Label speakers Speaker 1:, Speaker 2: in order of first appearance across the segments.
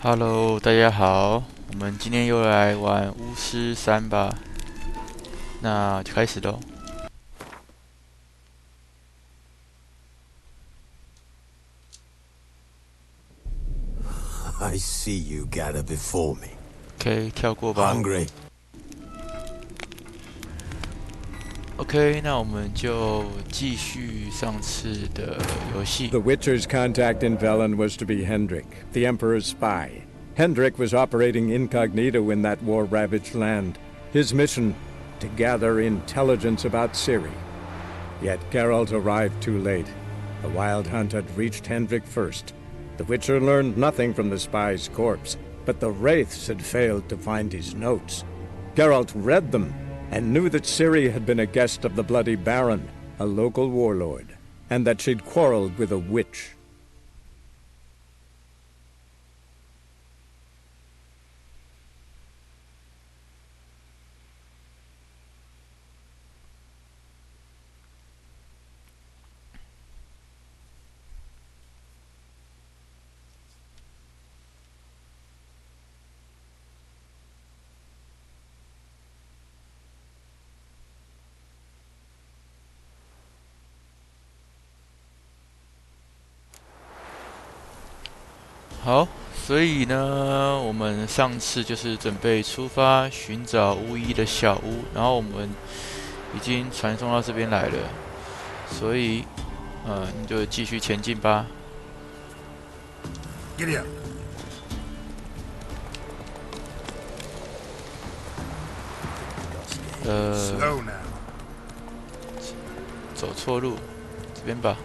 Speaker 1: Hello，大家好，我们今天又来玩巫师3吧，那就开始喽。
Speaker 2: I see you gather before me.
Speaker 1: OK，跳过吧。
Speaker 2: Hungry?
Speaker 1: OK，那我们就继续上次的游戏。
Speaker 3: The Witcher's contact in Velen was to be Hendrik, the Emperor's spy. Hendrik was operating incognito in that war-ravaged land. His mission, to gather intelligence about Ciri. Yet Geralt arrived too late. The Wild Hunt had reached Hendrik first. The Witcher learned nothing from the spy's corpse, but the Wraiths had failed to find his notes. Geralt read them and knew that Ciri had been a guest of the Bloody Baron, a local warlord, and that she'd quarreled with a witch.
Speaker 1: 好，所以呢，我们上次就是准备出发寻找巫医的小屋，然后我们已经传送到这边来了，所以，你就继续前进吧。
Speaker 2: Giddy up. ，Slow now.
Speaker 1: 走错路，这边吧。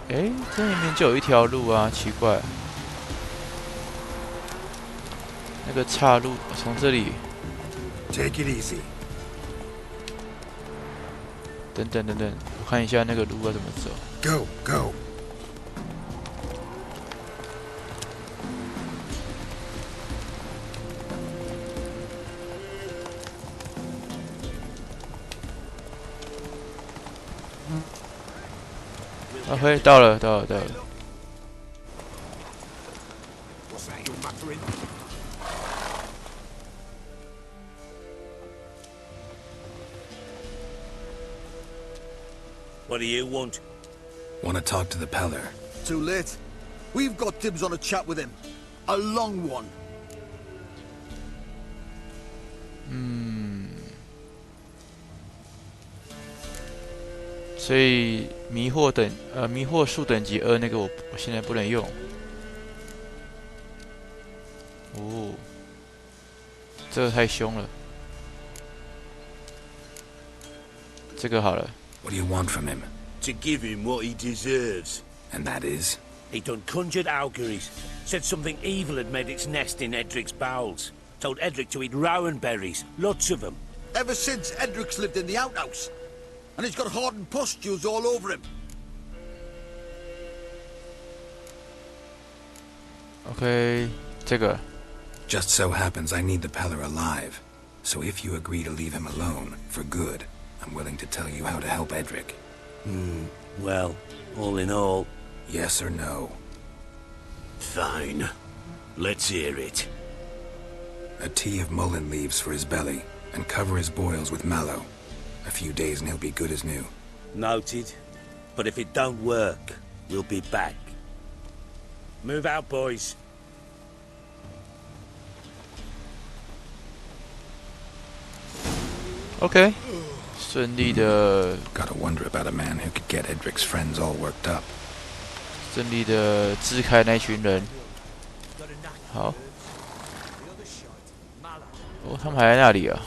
Speaker 1: 诶，这里面就有一条路啊，奇怪，那个岔路从这里。
Speaker 2: Take it easy.
Speaker 1: 等等，我看一下那个路要怎么走。
Speaker 2: Go, go.
Speaker 1: OK，到了。
Speaker 2: What's that you're muttering?
Speaker 4: What do you want?
Speaker 5: Want to talk to the Peller.
Speaker 6: Too late. We've got dibs on a chat with him. A long one.
Speaker 1: 所以迷惑术等级2那个我现在不能用。哦，这个太凶了。这个好了。
Speaker 5: What do you want from him?
Speaker 4: To give him what he deserves.
Speaker 5: And that is?
Speaker 4: He done conjured auguries. Said something evil had made its nest in Edric's bowels. Told Edric to eat rowan berries. Lots of them.
Speaker 6: Ever since Edric's lived in the outhouse. And he's got hardened pustules all over him.
Speaker 1: OK， 这个。
Speaker 5: Just so happens I need the Peller alive. So if you agree to leave him alone, for good, I'm willing to tell you how to help Edric.
Speaker 4: Well, all in all...
Speaker 5: Yes or no?
Speaker 4: Fine. Let's hear it.
Speaker 5: A tea of mullein leaves for his belly, and cover his boils with mallow. A few days and he'll be good as new.
Speaker 4: Noted. But if it don't work, we'll be back. Move out, boys.
Speaker 1: OK， 顺利的。
Speaker 5: Gotta wonder about a man who could get Edric's friends all worked up.
Speaker 1: 顺利的支开那群人。好。哦，他们还在那里啊。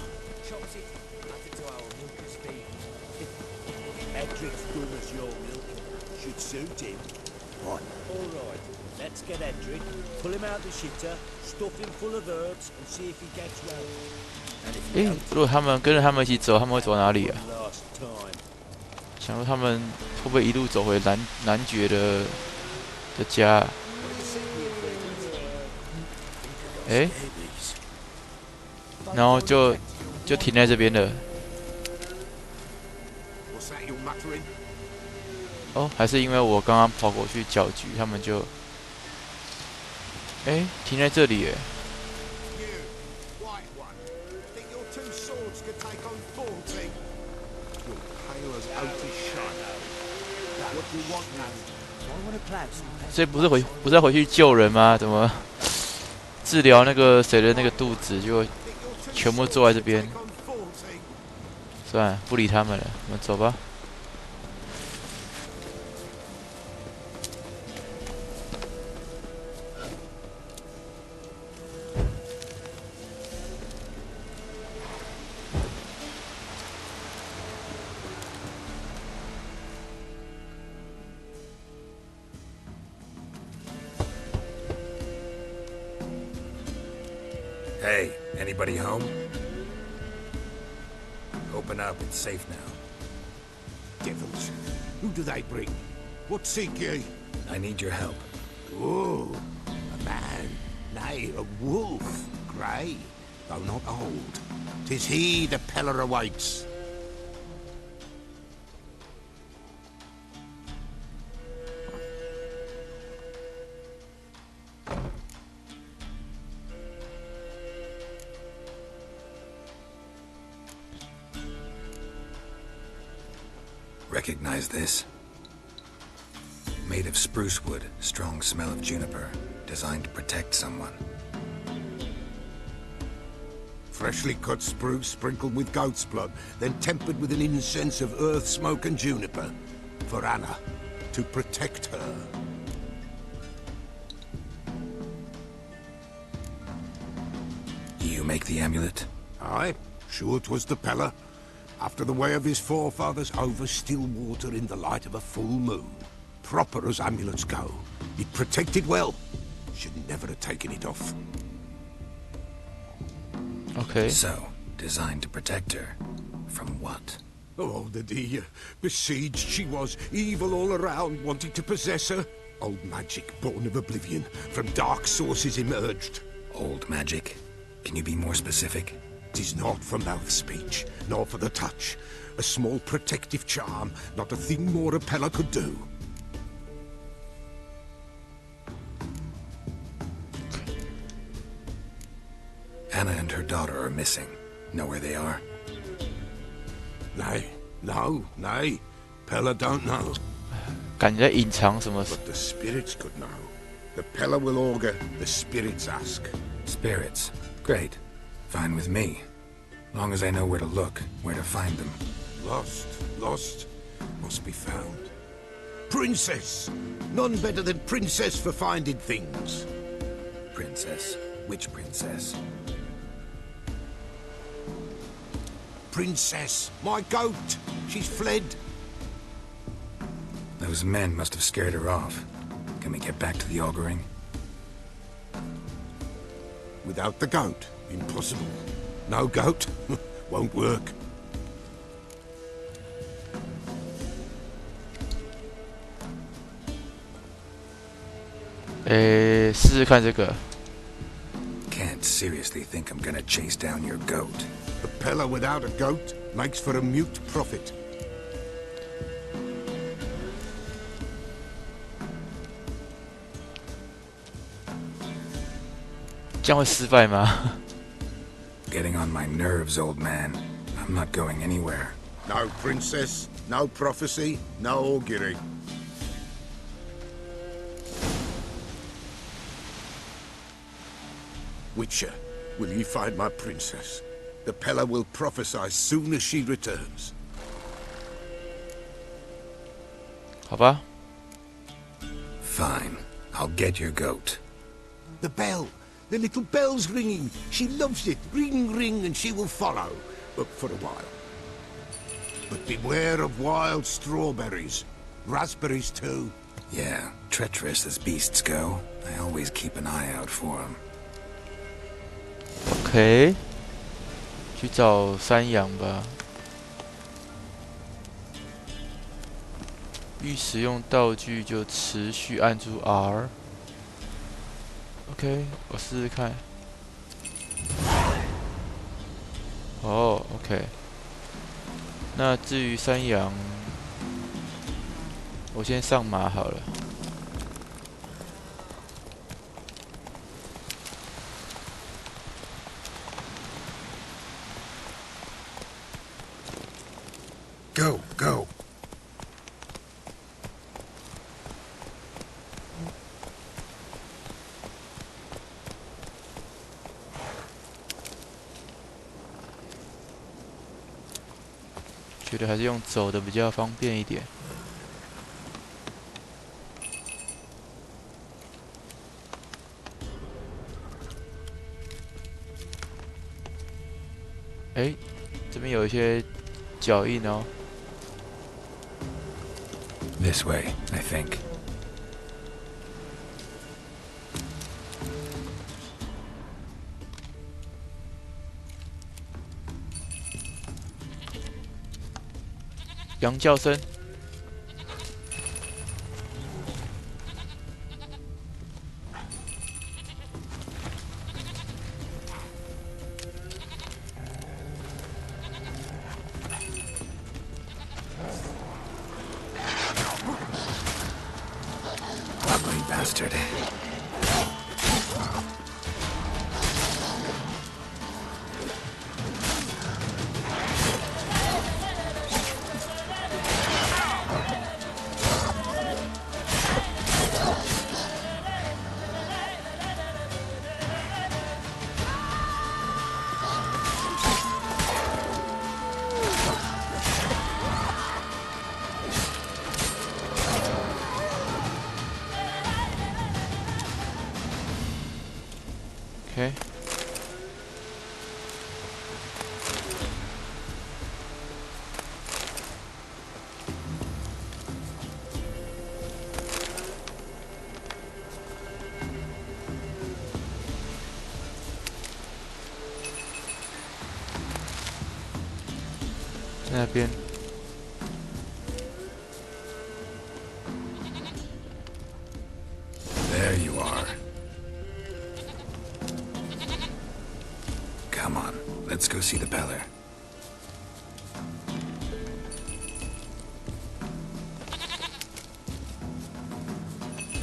Speaker 4: Edric's done us your milk. Should suit him.
Speaker 6: What?
Speaker 4: All right. Let's get Edric, pull him out the shitter, stuff him full of herbs, and see if he gets well.
Speaker 1: 诶，如果他们跟着他们一起走，他们会走哪里啊？
Speaker 4: Last time.
Speaker 1: 想说他们会不会一路走回男爵的家？诶，然后就停在这边了。
Speaker 2: What's that you're muttering?
Speaker 1: 哦，还是因为我刚刚跑过去搅局，他们就哎，停在这里耶。
Speaker 2: You, white one, think your two swords could take on 40? You're pale as Otis shine. What do you want now?
Speaker 1: 所以不是要回去救人吗？怎么治疗那个谁的那个肚子，就全部坐在这边？
Speaker 2: Take on 40?
Speaker 1: 算了，不理他们了，我们走吧。
Speaker 5: Hey, anybody home? Open up, it's safe now.
Speaker 2: Devils. Who do they bring? What seek ye?
Speaker 5: I need your help.
Speaker 2: Oh, a man. Nay, a wolf. Grey, though not old. 'Tis he the Peller awaits.
Speaker 5: Recognize this? Made of spruce wood, strong smell of juniper, designed to protect someone.
Speaker 2: Freshly cut spruce sprinkled with goat's blood, then tempered with an incense of earth, smoke and juniper. For Anna, to protect her.
Speaker 5: You make the amulet?
Speaker 2: Aye, sure 'twas the Peller. After the way of his forefathers, over still water in the light of a full moon. Proper as amulets go. It protected well. Should never have taken it off.
Speaker 1: OK，
Speaker 5: So, designed to protect her. From what?
Speaker 2: Oh, the dear. Besieged she was, evil all around, wanting to possess her. Old magic, born of oblivion, from dark sources emerged.
Speaker 5: Old magic? Can you be more specific?
Speaker 2: 'Tis not for mouth speech, nor for the touch. A small protective charm, not a thing more a Peller could do.
Speaker 5: Anna and her daughter are missing. Know where they are?
Speaker 2: Nay, no, nay. Peller don't know,
Speaker 1: 感觉在隐藏什么？
Speaker 2: but the spirits could know. The Peller will augur, the spirits ask.
Speaker 5: Spirits. Great. Fine with me. Long as I know where to look, where to find them.
Speaker 2: Lost, must be found. Princess! None better than Princess for finding things.
Speaker 5: Princess. Which princess?
Speaker 2: Princess, my goat! She's fled.
Speaker 5: Those men must have scared her off. Can we get back to the auguring?
Speaker 2: Without the goat, impossible. No goat, won't work.
Speaker 1: 试试看这个。
Speaker 5: Can't seriously think I'm gonna chase down your goat.
Speaker 2: The Peller without a goat makes for a mute prophet.
Speaker 1: 这样会失败吗？
Speaker 5: Getting on my nerves, old man. I'm not going anywhere.
Speaker 2: No princess, no prophecy, no augury. Witcher, will ye find my princess? The Peller will prophesy soon as she returns.
Speaker 1: 好吧，
Speaker 5: Fine. I'll get your goat.
Speaker 2: The bell! The little bell's ringing. She loves it. Ring, ring, and she will follow. But for a while. But beware of wild strawberries. Raspberries, too.
Speaker 5: Yeah, treacherous as beasts go. I always keep an eye out for them.
Speaker 1: OK， 去找山羊吧。欲使用道具就持续按住 R。OK， 我试试看。哦 ，OK。那至于山羊，我先上马好了。
Speaker 2: Go, go.
Speaker 1: 觉得还是用走的比较方便一点。哎，这边有一些脚印哦。
Speaker 5: This way, I think.
Speaker 1: 羊叫声。
Speaker 5: Ugly bastard.
Speaker 1: OK。在那边。
Speaker 5: There you are. Come on, let's go see the Peller.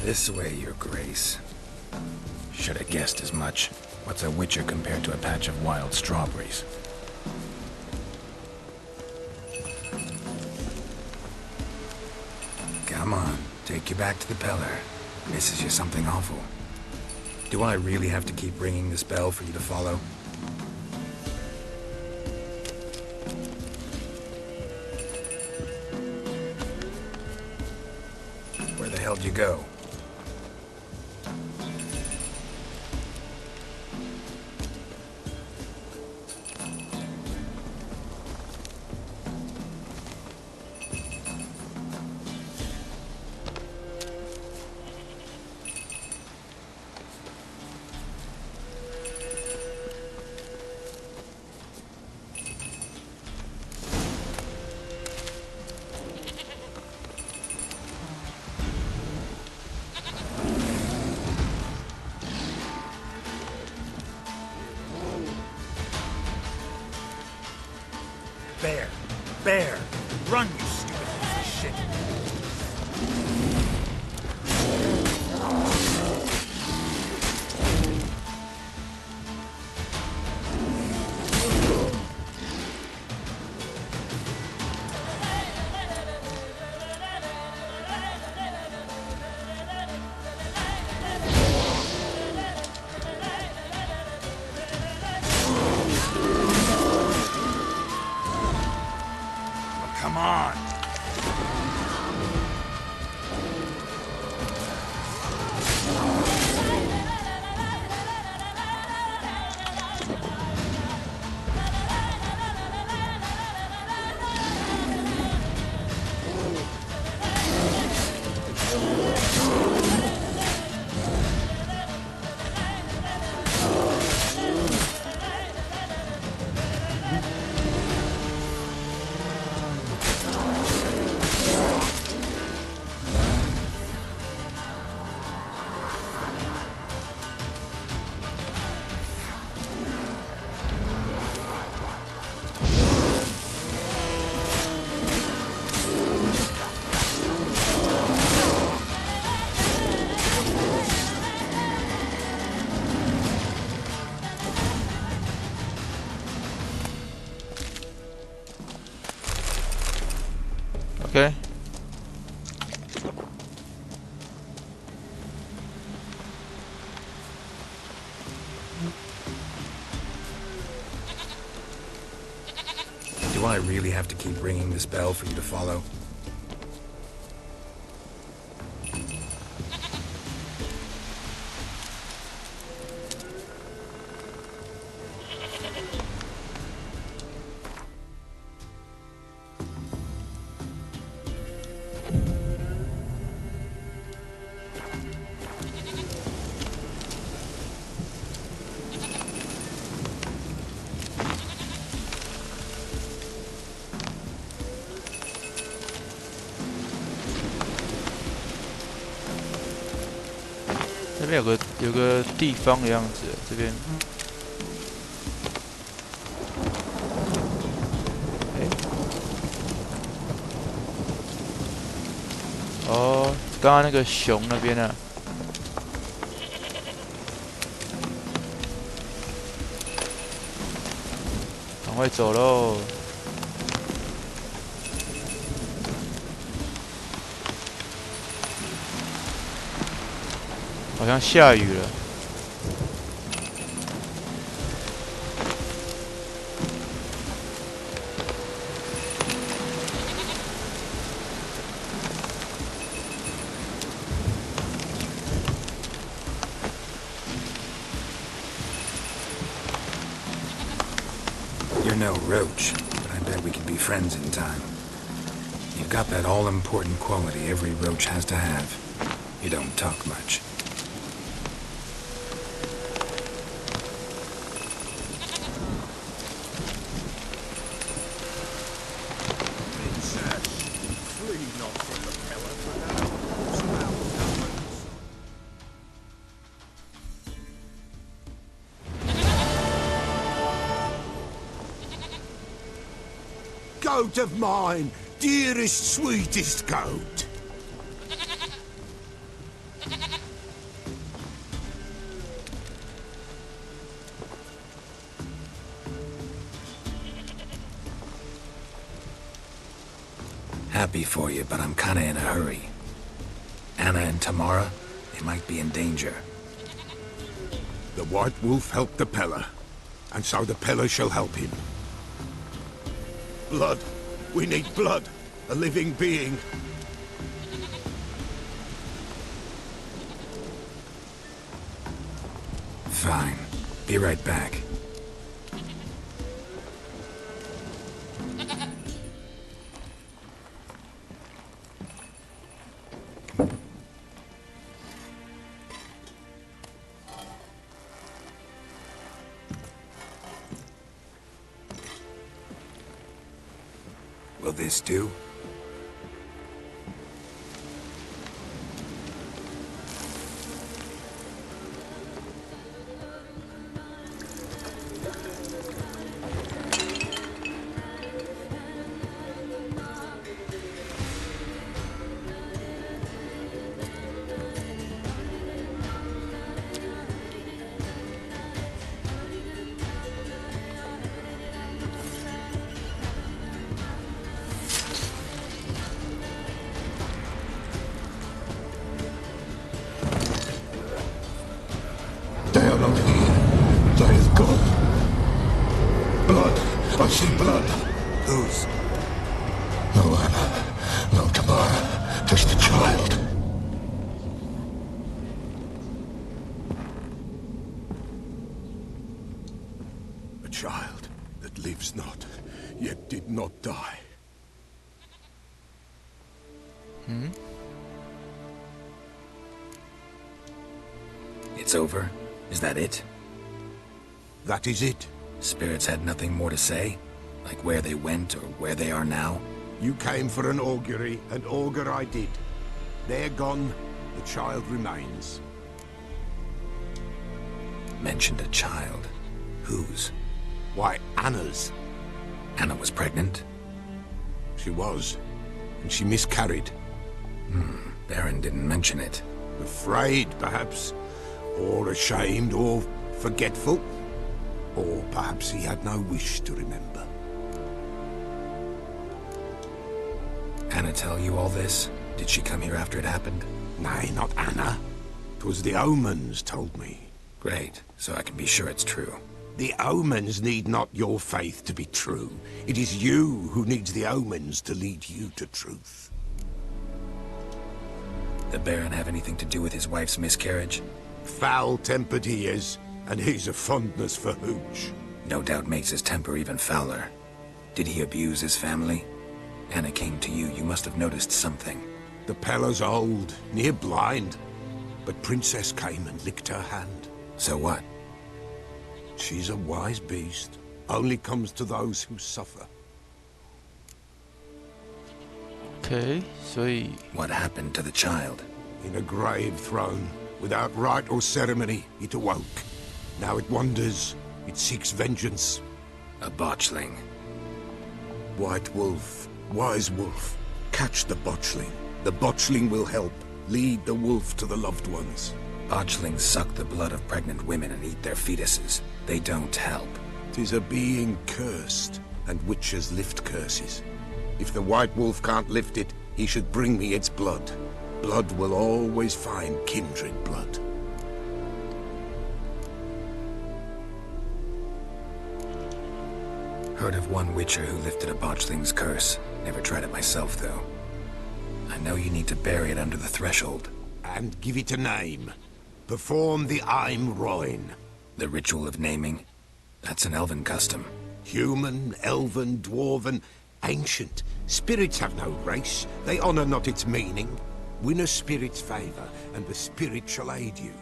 Speaker 5: This way, Your Grace. Should have guessed as much. What's a witcher compared to a patch of wild strawberries? Come on, take you back to the Peller. Misses you something awful. Do I really have to keep ringing this bell for you to follow? Where the hell did you go?
Speaker 6: Bear! Bear! Run, you stupid piece of shit! Come on!
Speaker 5: I really have to keep ringing this bell for you to follow?
Speaker 1: 这边有个地方的样子，这边。哦，刚刚那个熊那边啊。赶快走喽！好像下雨了。
Speaker 5: You're no roach, but I bet we can be friends in time. You've got that all-important quality every roach has to have. You don't talk much.
Speaker 2: Goat of mine, dearest, sweetest goat.
Speaker 5: Happy for you, but I'm kinda in a hurry. Anna and Tamara, they might be in danger.
Speaker 2: The White Wolf helped the Peller, and so the Peller shall help him. Blood. We need blood. A living being.
Speaker 5: Fine. Be right back. Will this do?
Speaker 2: They are not here. They have gone. Blood. I see blood.
Speaker 5: Whose?
Speaker 2: No Anna. No Tamara. Just the child. A child that lives not, yet did not die.
Speaker 5: It's over? Is that it?
Speaker 2: That is it.
Speaker 5: Spirits had nothing more to say? Like where they went or where they are now?
Speaker 2: You came for an augury, and augur I did. They're gone. The child remains.
Speaker 5: Mentioned a child. Whose?
Speaker 2: Why, Anna's.
Speaker 5: Anna was pregnant?
Speaker 2: She was, and she miscarried.
Speaker 5: Baron didn't mention it.
Speaker 2: Afraid, perhaps. Or ashamed, or forgetful. Or perhaps he had no wish to remember.
Speaker 5: Anna tell you all this? Did she come here after it happened?
Speaker 2: Nay, not Anna. 'Twas the omens told me.
Speaker 5: Great, so I can be sure it's true.
Speaker 2: The omens need not your faith to be true. It is you who needs the omens to lead you to truth.
Speaker 5: The Baron have anything to do with his wife's miscarriage?
Speaker 2: Foul-tempered he is, and he's a fondness for hooch.
Speaker 5: No doubt makes his temper even fouler. Did he abuse his family? Anna came to you, you must have noticed something.
Speaker 2: The Pella's old, near blind, but Princess came and licked her hand.
Speaker 5: So what?
Speaker 2: She's a wise beast. Only comes to those who suffer.
Speaker 1: OK， 所以
Speaker 5: What happened to the child?
Speaker 2: In a grave thrown, without rite or ceremony, it awoke. Now it wanders, it seeks vengeance.
Speaker 5: A botchling.
Speaker 2: White wolf, wise wolf, catch the botchling. The botchling will help, lead the wolf to the loved ones.
Speaker 5: Botchlings suck the blood of pregnant women and eat their fetuses. They don't help.
Speaker 2: 'Tis a being cursed, and witches lift curses. If the white wolf can't lift it, he should bring me its blood. Blood will always find kindred blood.
Speaker 5: Heard of one witcher who lifted a botchling's curse. Never tried it myself, though. I know you need to bury it under the threshold.
Speaker 2: And give it a name. Perform the Aim Roin.
Speaker 5: The ritual of naming? That's an elven custom.
Speaker 2: Human, elven, dwarven, ancient. Spirits have no race. They honor not its meaning. Win a spirit's favor, and the spirit shall aid you.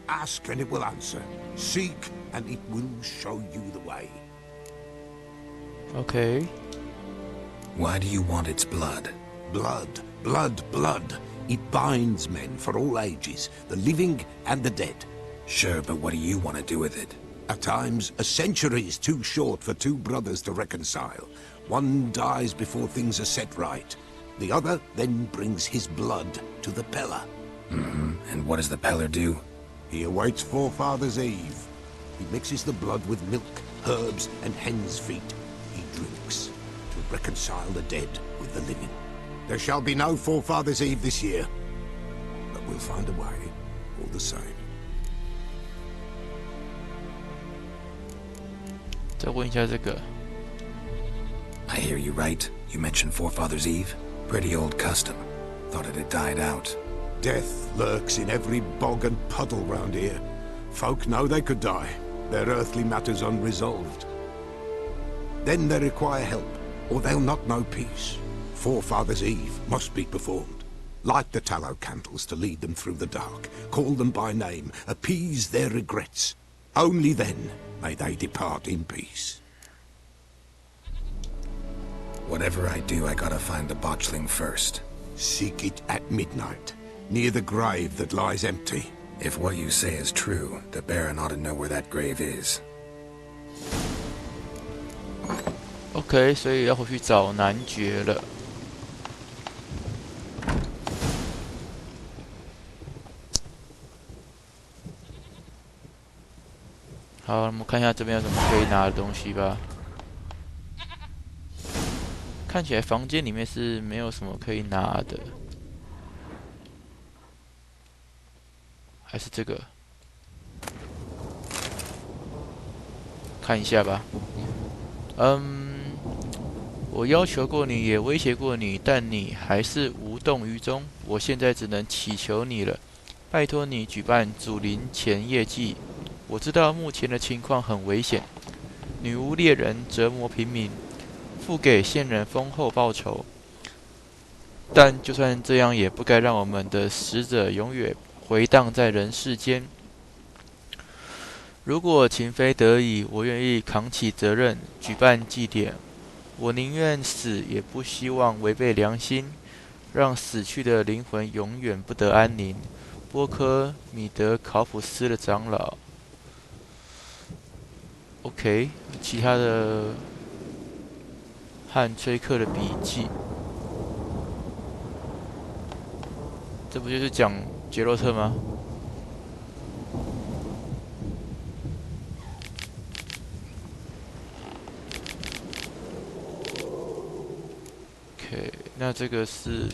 Speaker 2: Ask, and it will answer. Seek, and it will show you the way.
Speaker 1: OK，
Speaker 5: Why do you want its blood?
Speaker 2: Blood, blood, blood. It binds men for all ages, the living and the dead.
Speaker 5: Sure, but what do you want to do with it?
Speaker 2: At times, a century is too short for two brothers to reconcile. One dies before things are set right. The other then brings his blood to the Pella.
Speaker 5: And what does the Peller do?
Speaker 2: He awaits Forefather's Eve. He mixes the blood with milk, herbs, and hen's feet. He drinks to reconcile the dead with the living. There shall be no Forefather's Eve this year, but we'll find a way, all the same.
Speaker 1: 再问一下这个，
Speaker 5: I hear you right. You mentioned Forefather's Eve? Pretty old custom. Thought it had died out.
Speaker 2: Death lurks in every bog and puddle round here. Folk know they could die, their earthly matters unresolved. Then they require help, or they'll not know peace. Forefather's Eve must be performed. Light the tallow candles to lead them through the dark. Call them by name. Appease their regrets. Only then may they depart in peace.
Speaker 5: Whatever I do, I gotta find the botchling first.
Speaker 2: Seek it at midnight, near the grave that lies empty.
Speaker 5: If what you say is true, the Baron ought to know where that grave is.
Speaker 1: OK， 所以要回去找男爵了。好，我们看一下这边有什么可以拿的东西吧。看起来房间里面是没有什么可以拿的，还是这个？看一下吧。我要求过你，也威胁过你，但你还是无动于衷。我现在只能祈求你了，拜托你举办祖灵前夜祭。我知道目前的情况很危险，女巫猎人折磨平民，付给线人丰厚报酬。但就算这样，也不该让我们的死者永远回荡在人世间。如果情非得已，我愿意扛起责任，举办祭典。我宁愿死，也不希望违背良心，让死去的灵魂永远不得安宁。波科米德考普斯的长老。OK， 其他的和崔克的笔记，这不就是讲杰洛特吗？ OK， 那这个是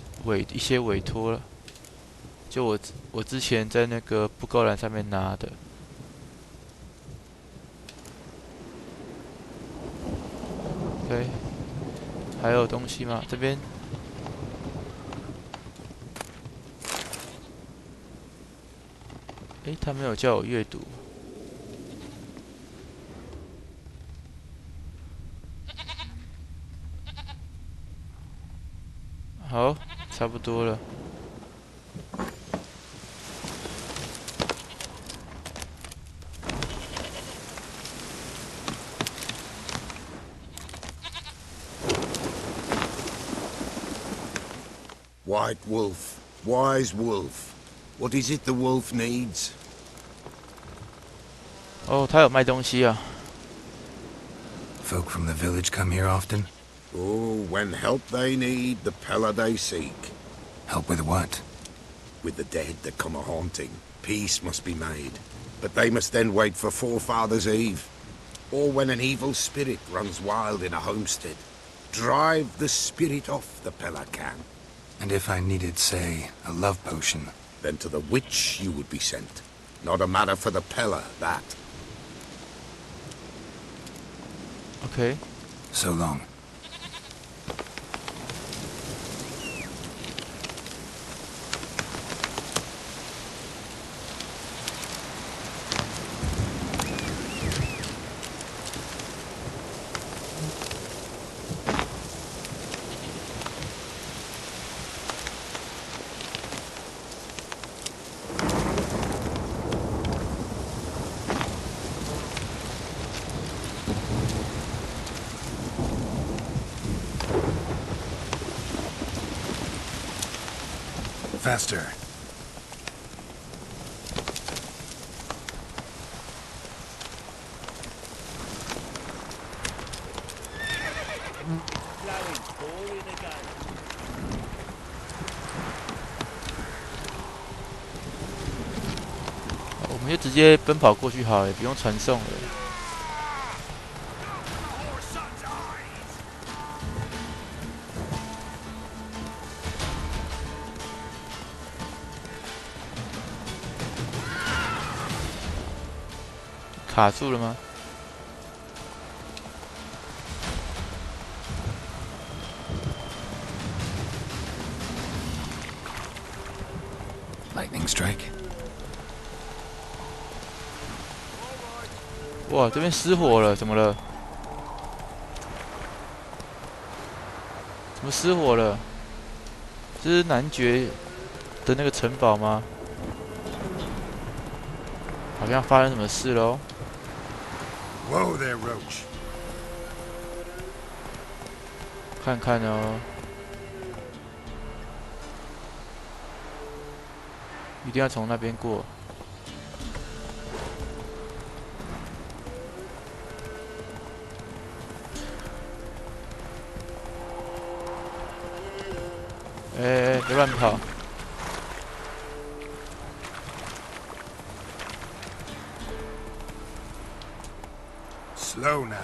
Speaker 1: 一些委托了，就我之前在那个布告栏上面拿的。OK， 还有东西吗？这边。诶，他没有叫我阅读。好，差不多了。
Speaker 2: White wolf, wise wolf. What is it the wolf needs?
Speaker 1: 哦，他有卖东西啊。
Speaker 5: Folk from the village come here often?
Speaker 2: Oh, when help they need, the Pella they seek.
Speaker 5: Help with what?
Speaker 2: With the dead that come a-haunting, peace must be made. But they must then wait for Forefathers' Eve. Or when an evil spirit runs wild in a homestead. Drive the spirit off, the Pella can.
Speaker 5: And if I needed, say, a love potion?
Speaker 2: Then to the witch you would be sent. Not a matter for the Pella, that.
Speaker 1: OK，
Speaker 5: So long. Faster.
Speaker 4: Flowing, pouring again.
Speaker 1: 我们就直接奔跑过去好了，也不用传送了。卡住了吗？
Speaker 5: Lightning strike.
Speaker 1: 哇，这边失火了，怎么了？怎么失火了？这是男爵的那个城堡吗？好像发生什么事喽？
Speaker 2: Whoa there, Roach.
Speaker 1: 看看哦，一定要从那边过。哎，别乱跑！
Speaker 2: Slow now.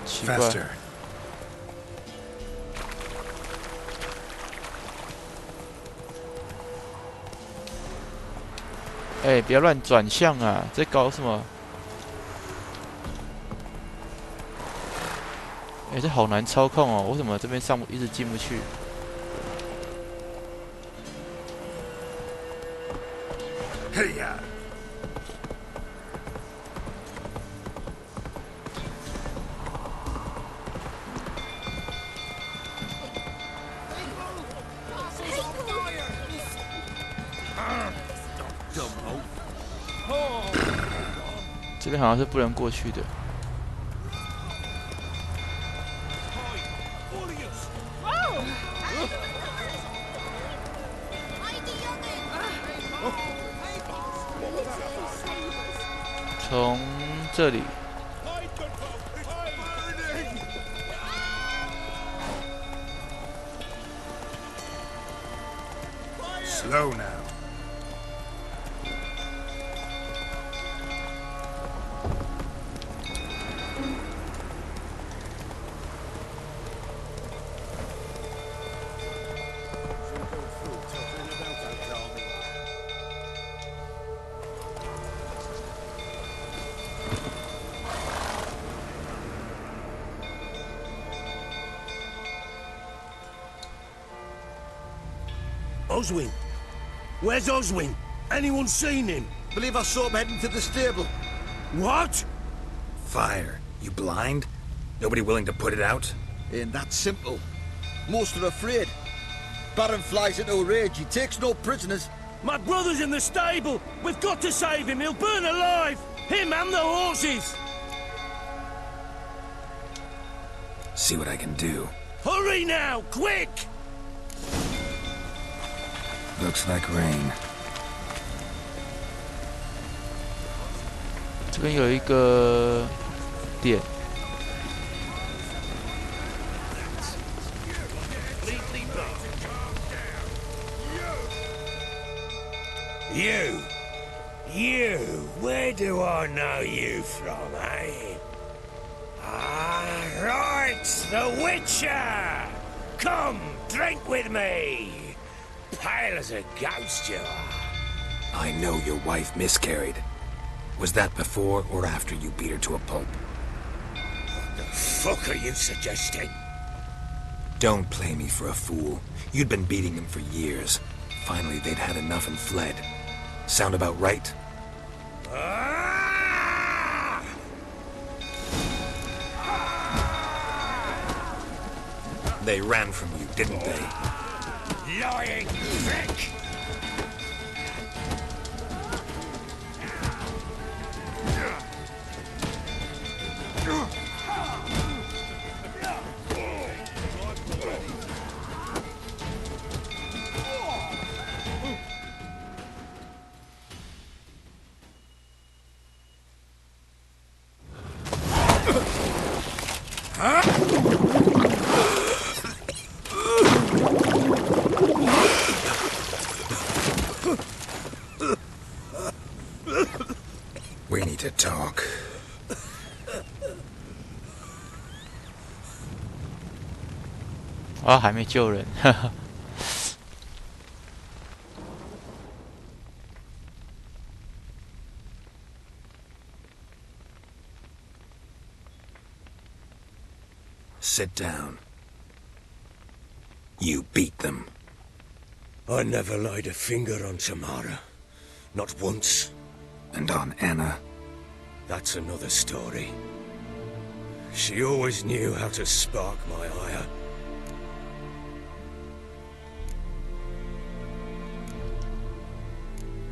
Speaker 1: 奇怪，
Speaker 5: Faster.
Speaker 1: 哎，别乱转向啊！在搞什么？哎，这好难操控哦！为什么这边上一直进不去？
Speaker 2: Hey ya.
Speaker 6: Dumbo.
Speaker 1: 这边好像是不能过去的。 从这里，
Speaker 2: Slow now.
Speaker 1: 哎
Speaker 4: Oswin? Where's Oswin? Anyone seen him?
Speaker 6: Believe I saw him heading to the stable.
Speaker 4: What?
Speaker 5: Fire. You blind? Nobody willing to put it out?
Speaker 6: Ain't that simple. Most are afraid. Baron flies into a rage. He takes no prisoners.
Speaker 4: My brother's in the stable. We've got to save him. He'll burn alive. Him and the horses.
Speaker 5: See what I can do.
Speaker 4: Hurry now, quick!
Speaker 5: Looks like rain.
Speaker 1: 这边有一个点。
Speaker 4: You, where do I know you from, eh? Ah, right, the Witcher! Come, drink with me! Pale as a ghost you are.
Speaker 5: I know your wife miscarried. Was that before or after you beat her to a pulp?
Speaker 4: What the fuck are you suggesting?
Speaker 5: Don't play me for a fool. You'd been beating them for years. Finally, they'd had enough and fled. Sound about right?
Speaker 4: Ah!
Speaker 5: They ran from you, didn't they?
Speaker 4: Lying prick!
Speaker 5: We need to talk.
Speaker 1: 啊，还没救人，哈哈。
Speaker 5: Sit down. You beat them.
Speaker 4: I never laid a finger on Tamara. Not once.
Speaker 5: And on Anna?
Speaker 4: That's another story. She always knew how to spark my ire.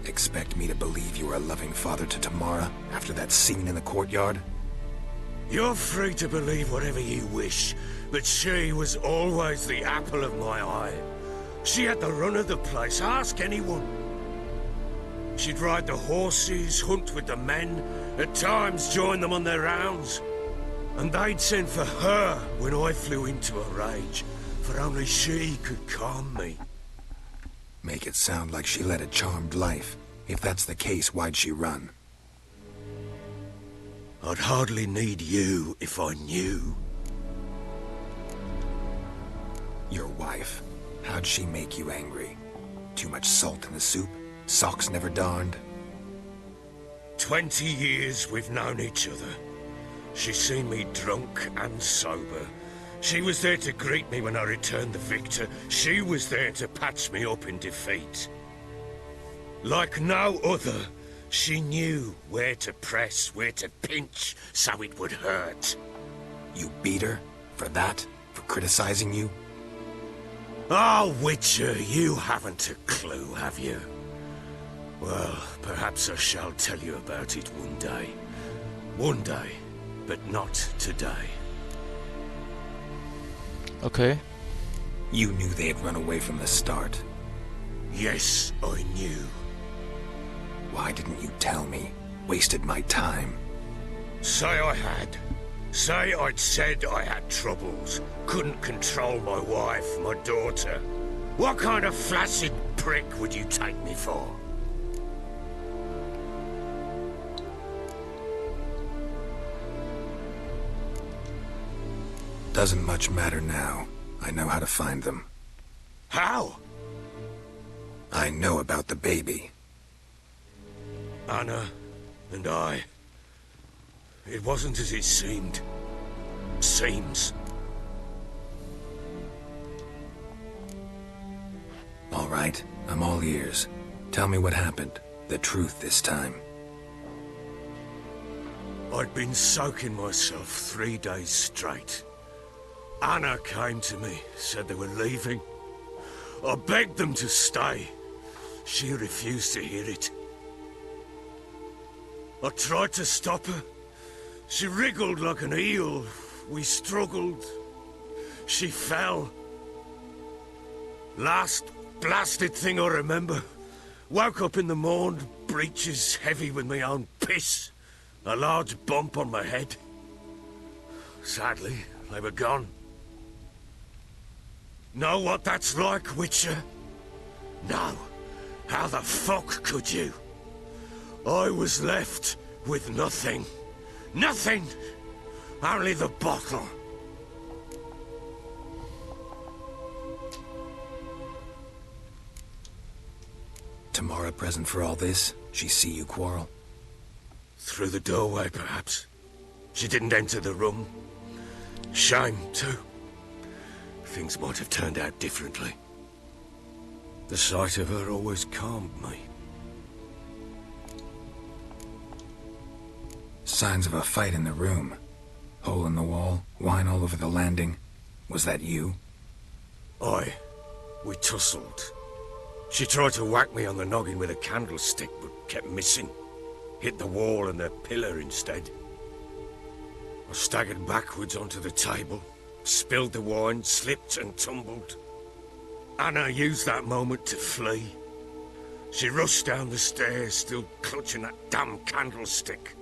Speaker 5: Expect me to believe you were a loving father to Tamara after that scene in the courtyard?
Speaker 4: You're free to believe whatever you wish, but she was always the apple of my eye. She had the run of the place, ask anyone. She'd ride the horses, hunt with the men, at times join them on their rounds. And they'd send for her when I flew into a rage, for only she could calm me.
Speaker 5: Make it sound like she led a charmed life. If that's the case, why'd she run?
Speaker 4: I'd hardly need you if I knew.
Speaker 5: Your wife. How'd she make you angry? Too much salt in the soup? Socks never darned?
Speaker 4: 20 years we've known each other. She's seen me drunk and sober. She was there to greet me when I returned the victor. She was there to patch me up in defeat. Like no other, she knew where to press, where to pinch, so it would hurt.
Speaker 5: You beat her? For that? For criticizing you?
Speaker 4: Oh, Witcher, you haven't a clue, have you? Well, perhaps I shall tell you about it one day. One day, but not today.
Speaker 1: OK，
Speaker 5: You knew they had run away from the start.
Speaker 4: Yes, I knew.
Speaker 5: Why didn't you tell me? Wasted my time.
Speaker 4: Say I had. Say I'd said I had troubles. Couldn't control my wife, my daughter. What kind of flaccid prick would you take me for?
Speaker 5: Doesn't much matter now. I know how to find them.
Speaker 4: How?
Speaker 5: I know about the baby.
Speaker 4: Anna and I. It wasn't as it seemed. Seems.
Speaker 5: All right. right. I'm all ears. Tell me what happened. The truth this time.
Speaker 4: I'd been soaking myself 3 days straight. Anna came to me, said they were leaving. I begged them to stay. She refused to hear it. I tried to stop her. She wriggled like an eel. We struggled. She fell. Last blasted thing I remember. Woke up in the morn, breeches heavy with my own piss. A large bump on my head. Sadly, they were gone. Know what that's like, Witcher? No. How the fuck could you? I was left with nothing. Nothing! Only the bottle.
Speaker 5: Tamara present for all this? She see you quarrel?
Speaker 4: Through the doorway, perhaps. She didn't enter the room. Shame, too. Things might have turned out differently. The sight of her always calmed me.
Speaker 5: Signs of a fight in the room. Hole in the wall, wine all over the landing. Was that you?
Speaker 4: Aye. We tussled. She tried to whack me on the noggin with a candlestick, but kept missing. Hit the wall and the pillar instead. I staggered backwards onto the table, spilled the wine, slipped and tumbled. Anna used that moment to flee. She rushed down the stairs, still clutching that damn candlestick.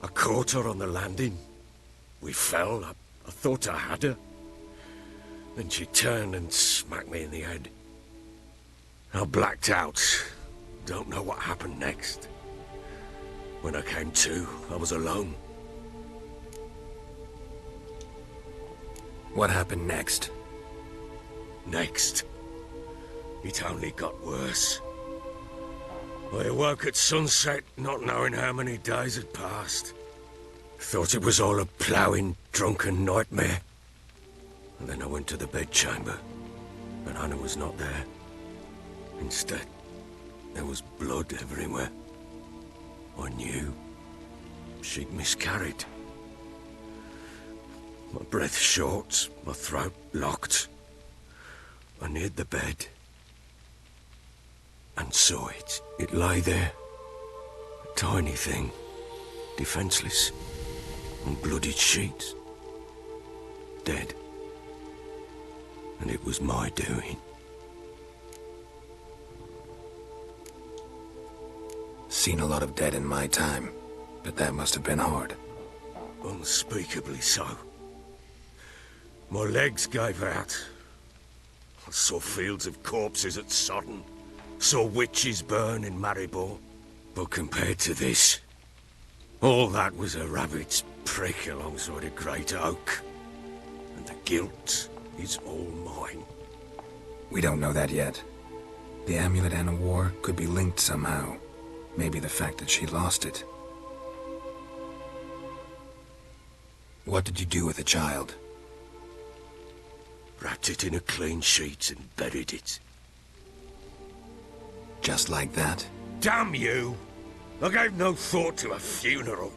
Speaker 4: I caught her on the landing. We fell. I thought I had her. Then she turned and smacked me in the head. I blacked out. Don't know what happened next. When I came to, I was alone.
Speaker 5: What happened next?
Speaker 4: Next, it only got worse. I awoke at sunset, not knowing how many days had passed. Thought it was all a ploughing, drunken nightmare. And then I went to the bedchamber, but Anna was not there. Instead, there was blood everywhere. I knew she'd miscarried. My breath short, my throat locked. I neared the bed and saw it. It lay there, a tiny thing, defenseless, on bloodied sheets, dead. And it was my doing.
Speaker 5: Seen a lot of dead in my time, but that must have been hard.
Speaker 4: Unspeakably so. My legs gave out. I saw fields of corpses at Sodden. Saw witches burn in Maribor. But compared to this, all that was a rabbit's prick alongside a great oak. And the guilt is all mine.
Speaker 5: We don't know that yet. The amulet Anna wore could be linked somehow. Maybe the fact that she lost it. What did you do with the child?
Speaker 4: Wrapped it in a clean sheet and buried it.
Speaker 5: Just like that?
Speaker 4: Damn you! I gave no thought to a funeral.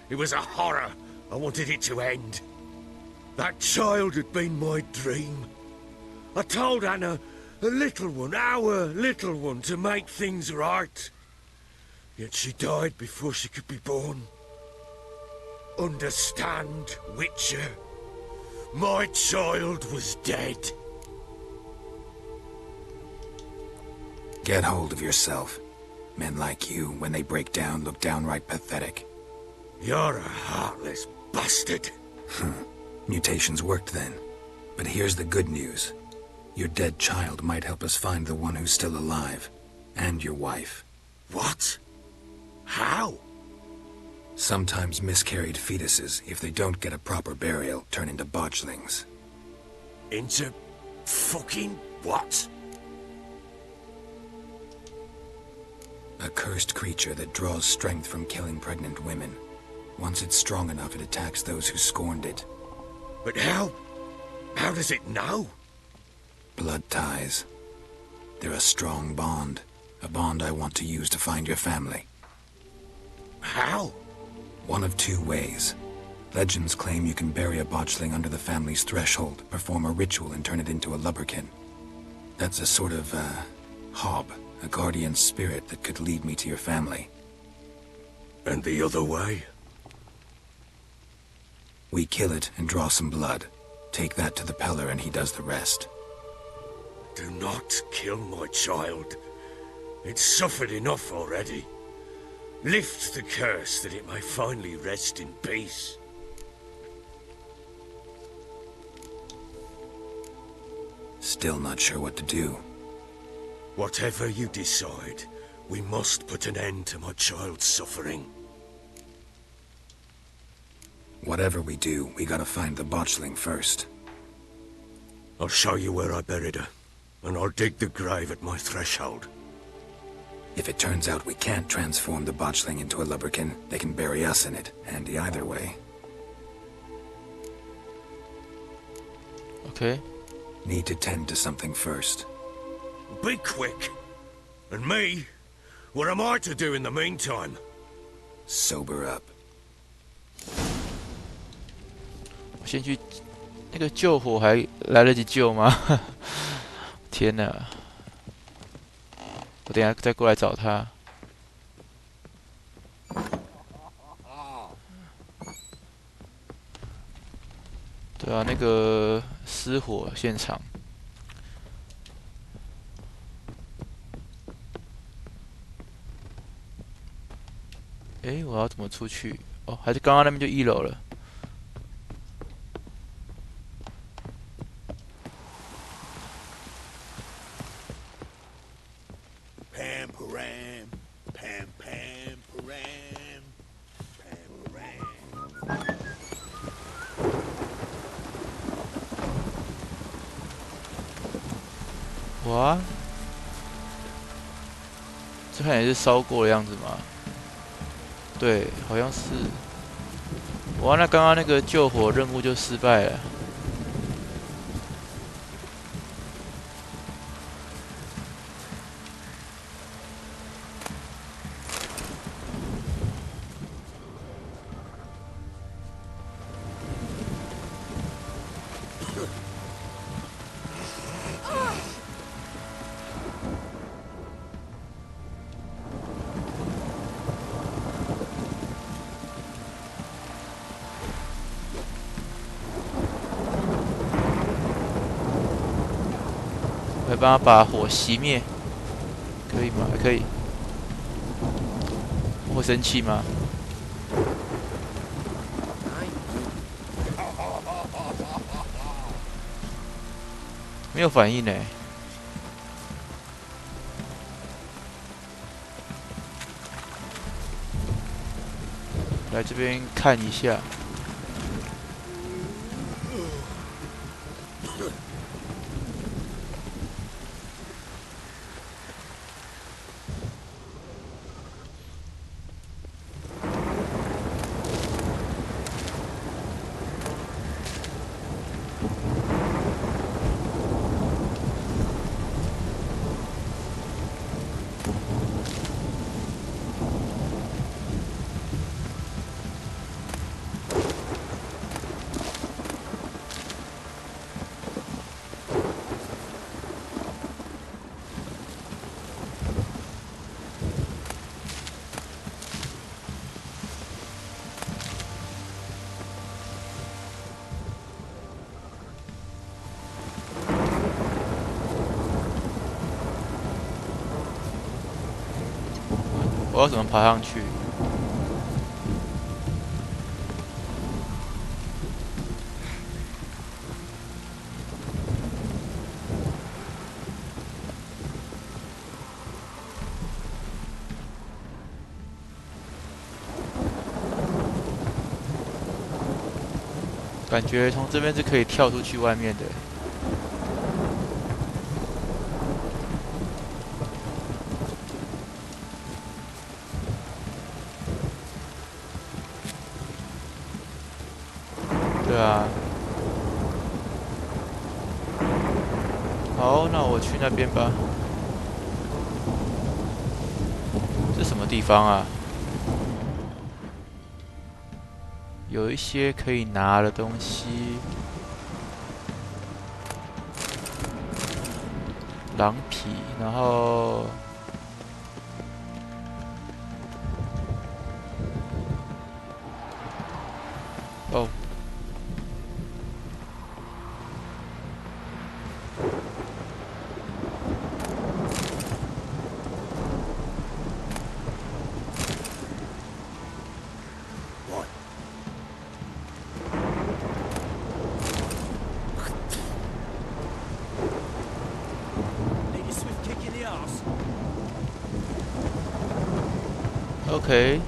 Speaker 4: It was a horror. I wanted it to end. That child had been my dream. I told Anna, a little one, our little one, to make things right. Yet she died before she could be born. Understand, Witcher? My child was dead.
Speaker 5: Get hold of yourself. Men like you, when they break down, look downright pathetic.
Speaker 4: You're a heartless bastard.
Speaker 5: Mutations worked then. But here's the good news. Your dead child might help us find the one who's still alive. And your wife.
Speaker 4: What? How?
Speaker 5: Sometimes miscarried fetuses, if they don't get a proper burial, turn into botchlings.
Speaker 4: Into fucking what?
Speaker 5: A cursed creature that draws strength from killing pregnant women. Once it's strong enough, it attacks those who scorned it.
Speaker 4: But how? How does it know?
Speaker 5: Blood ties. They're a strong bond. A bond I want to use to find your family.
Speaker 4: How?
Speaker 5: One of two ways. Legends claim you can bury a botchling under the family's threshold, perform a ritual, and turn it into a lubberkin. That's a sort of, hob, a guardian spirit that could lead me to your family.
Speaker 4: And the other way?
Speaker 5: We kill it and draw some blood. Take that to the Peller and he does the rest.
Speaker 4: Do not kill my child. It's suffered enough already. Lift the curse that it may finally rest in peace.
Speaker 5: Still not sure what to do.
Speaker 4: Whatever you decide, we must put an end to my child's suffering.
Speaker 5: Whatever we do, we gotta find the botchling first.
Speaker 4: I'll show you where I buried her, and I'll dig the grave at my threshold.
Speaker 5: If it turns out we can't transform the botchling into a lubberkin, they can bury us in it. Handy either way.
Speaker 1: Okay.
Speaker 5: Need to tend to something first.
Speaker 4: Be quick. And me? What am I to do in the meantime?
Speaker 5: Sober up.
Speaker 1: 我先去那个救火，还来得及救吗？天哪！我等一下再过来找他。对啊，那个失火现场。诶，我要怎么出去？哦，还是刚刚那边就1楼了。
Speaker 2: Pam param, pam pam param, pam param.
Speaker 1: 哇，这看也是烧过的样子吗？对，好像是。哇，那刚刚那个救火任务就失败了。我来帮他把火熄灭，可以吗？可以。我会生气吗？没有反应呢。来这边看一下。我要怎么爬上去？感觉从这边是可以跳出去外面的。对啊。好，那我去那边吧。这什么地方啊？有一些可以拿的东西，狼皮，然后哦。OK，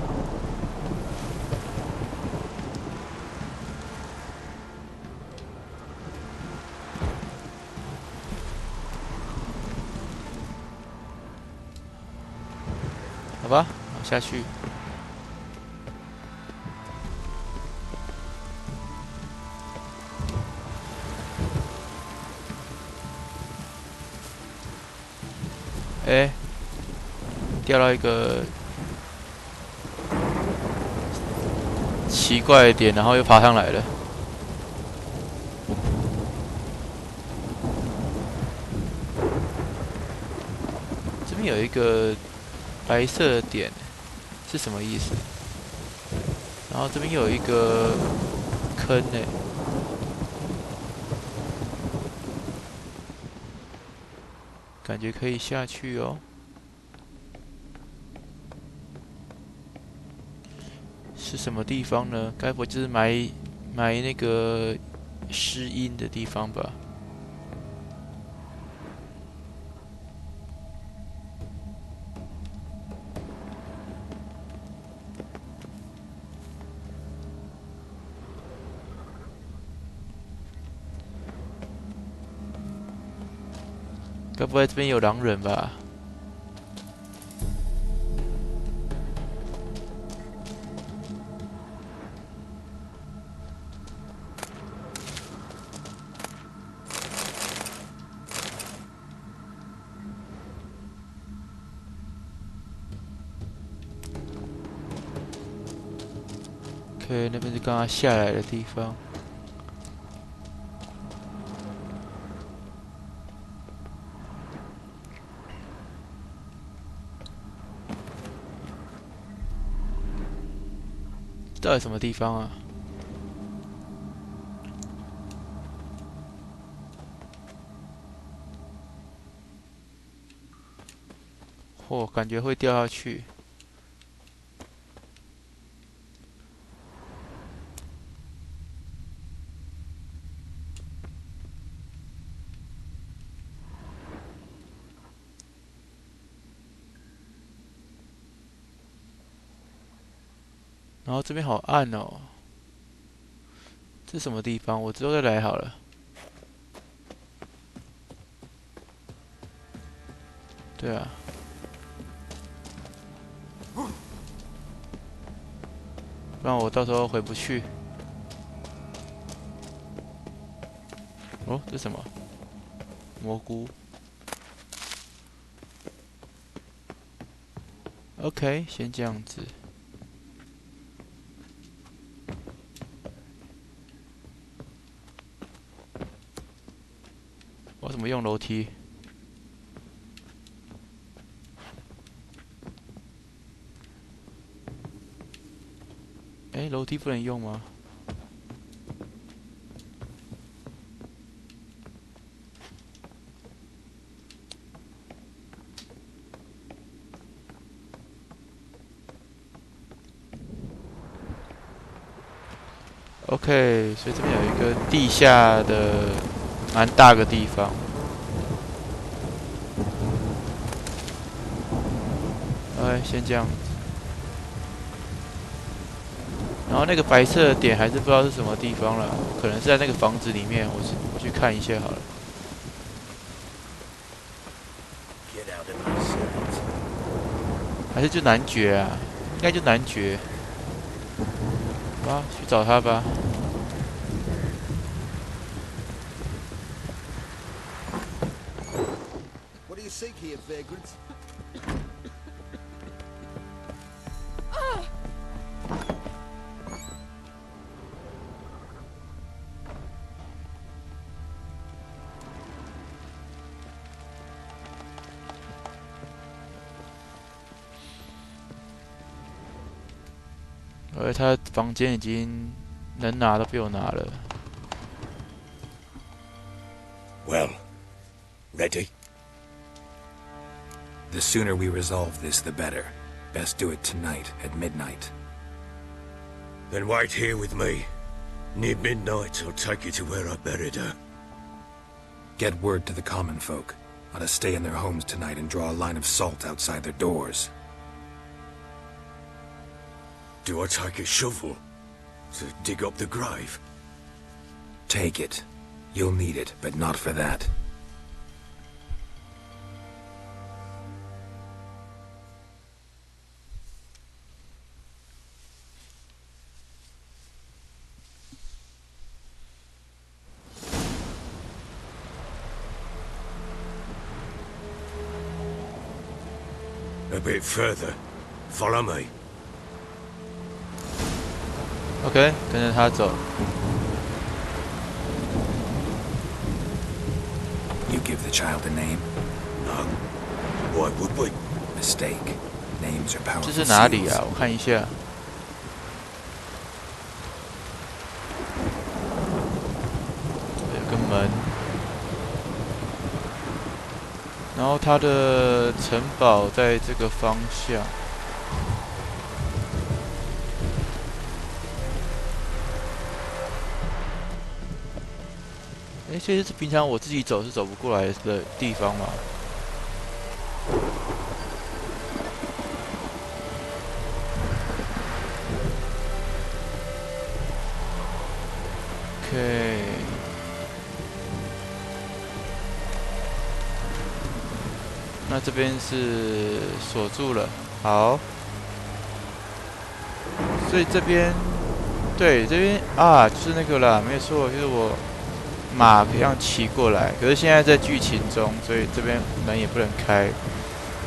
Speaker 1: 好吧，下去。哎，掉到一个奇怪的点，然后又爬上来了。这边有一个白色的点，是什么意思？然后这边有一个坑呢，感觉可以下去哦。是什么地方呢？该不会就是埋那个失音的地方吧？该不会这边有狼人吧？OK， 那边是刚刚下来的地方。到底什么地方啊？嚯，感觉会掉下去。然后这边好暗哦，这是什么地方？我之后再来好了。对啊，不然我到时候回不去。哦，这是什么？蘑菇。OK， 先这样子。我怎么用楼梯？哎，楼梯不能用吗？OK， 所以这边有一个地下的蛮大个地方。OK，先这样。然后那个白色的点还是不知道是什么地方了，可能是在那个房子里面，我去看一下好了。还是就男爵啊？应该就男爵。好吧，去找他吧。
Speaker 6: What do you seek here, vagrant?
Speaker 1: 而他房间已经能拿都被我拿了。
Speaker 4: Well, ready?
Speaker 5: The sooner we resolve this, the better. Best do it tonight at midnight.
Speaker 4: Then wait here with me. Near midnight, I'll take you to where I buried her.
Speaker 5: Get word to the common folk. Ought to stay in their homes tonight and draw a line of salt outside their doors.
Speaker 4: Do I take a shovel to dig up the grave?
Speaker 5: Take it. You'll need it, but not for that.
Speaker 4: A bit further. Follow me.
Speaker 1: OK， 跟着他走。
Speaker 5: You give the child a name?
Speaker 4: No. Why would we?
Speaker 5: Mistake. Names are
Speaker 1: 这
Speaker 5: powerful
Speaker 1: 是哪里
Speaker 5: seals.
Speaker 1: 啊？我看一下。有个门，然后它的城堡在这个方向。哎，这是平常我自己走是走不过来的地方嘛？OK， 那这边是锁住了，好，所以这边，对，这边啊，就是那个啦，没错，就是我马这样骑过来，可是现在在剧情中，所以这边门也不能开，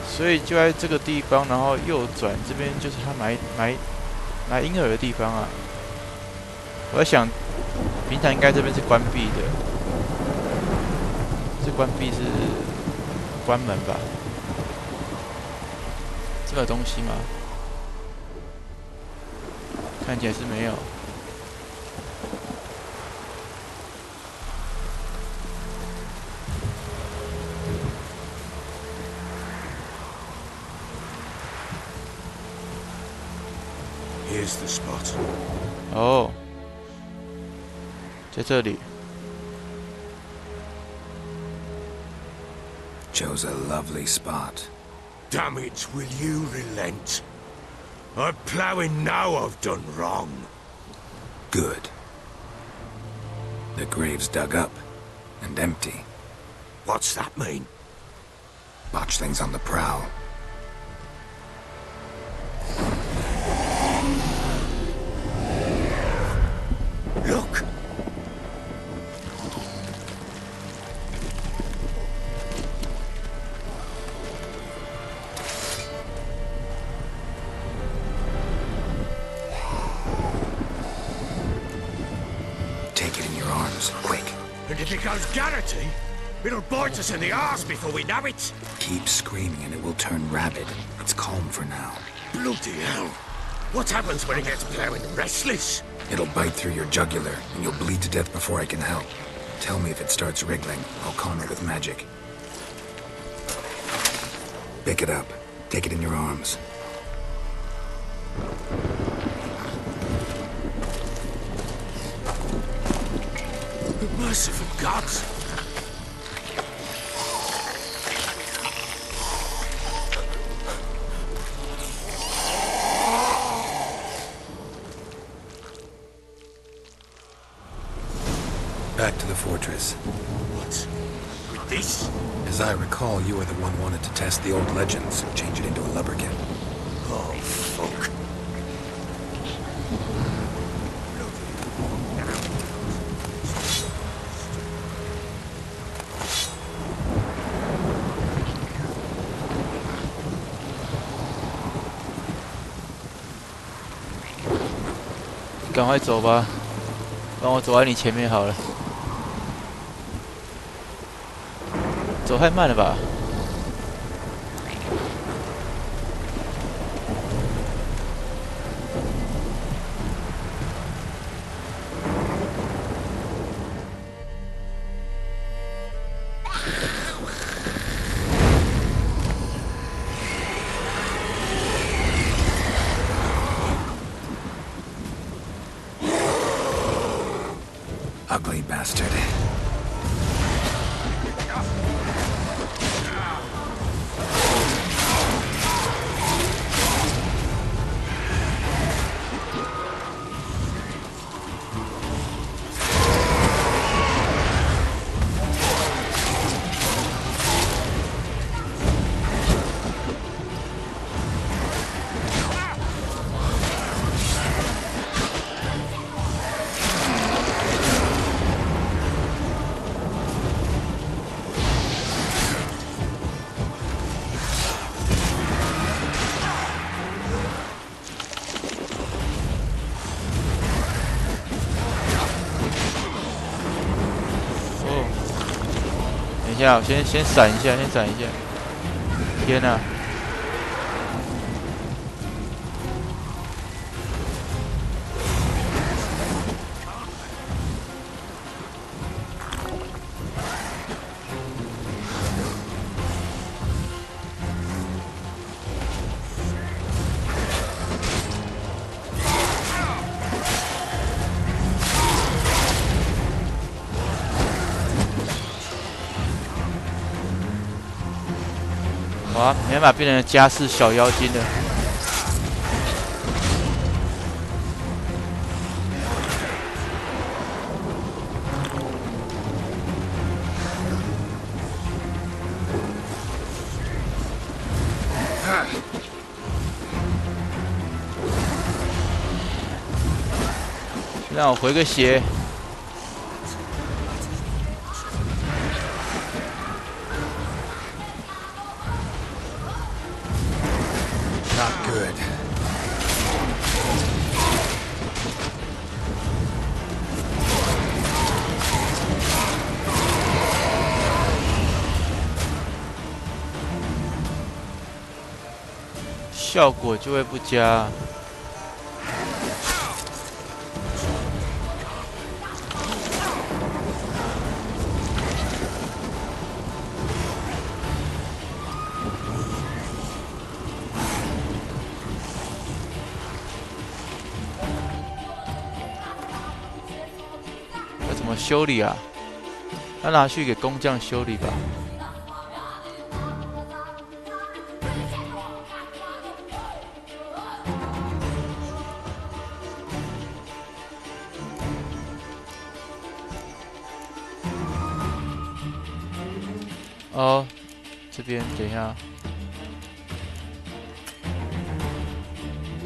Speaker 1: 所以就在这个地方，然后右转，这边就是他埋婴儿的地方啊。我在想，平常应该这边是关闭的，是关闭是关门吧？这个东西吗？看起来是没有。
Speaker 4: Here's the spot.
Speaker 1: 哦，在这里。
Speaker 5: Chose a lovely spot.
Speaker 4: Damn it, will you relent? I'm ploughing now I've done wrong.
Speaker 5: Good. The grave's dug up and empty.
Speaker 4: What's that mean?
Speaker 5: Botchling's on the prowl.
Speaker 4: Look!
Speaker 5: Take it in your arms, quick.
Speaker 4: And if it goes Garrity, it'll bite us in the arse before we know it.
Speaker 5: Keep screaming and it will turn rabid. It's calm for now.
Speaker 4: Bloody hell. What happens when it gets ploughing restless?
Speaker 5: It'll bite through your jugular, and you'll bleed to death before I can help. Tell me if it starts wriggling. I'll calm it with magic. Pick it up. Take it in your arms.
Speaker 4: Merciful gods!
Speaker 5: Back to the fortress.
Speaker 4: What? With this?
Speaker 5: As I recall, you were the one wanted to test the old legends, change it into a lubberkin.
Speaker 4: Oh, fuck.
Speaker 1: "赶快走吧，让我走在你前面好了。走太慢了吧？
Speaker 5: bastard.
Speaker 1: 等一下，我先闪一下，先闪一下。天哪！哇，没办法变成家世小妖精了。让我回个血。
Speaker 5: Not good.
Speaker 1: 效果就会不佳。要怎么修理啊？要拿去给工匠修理吧。哦，这边等一下。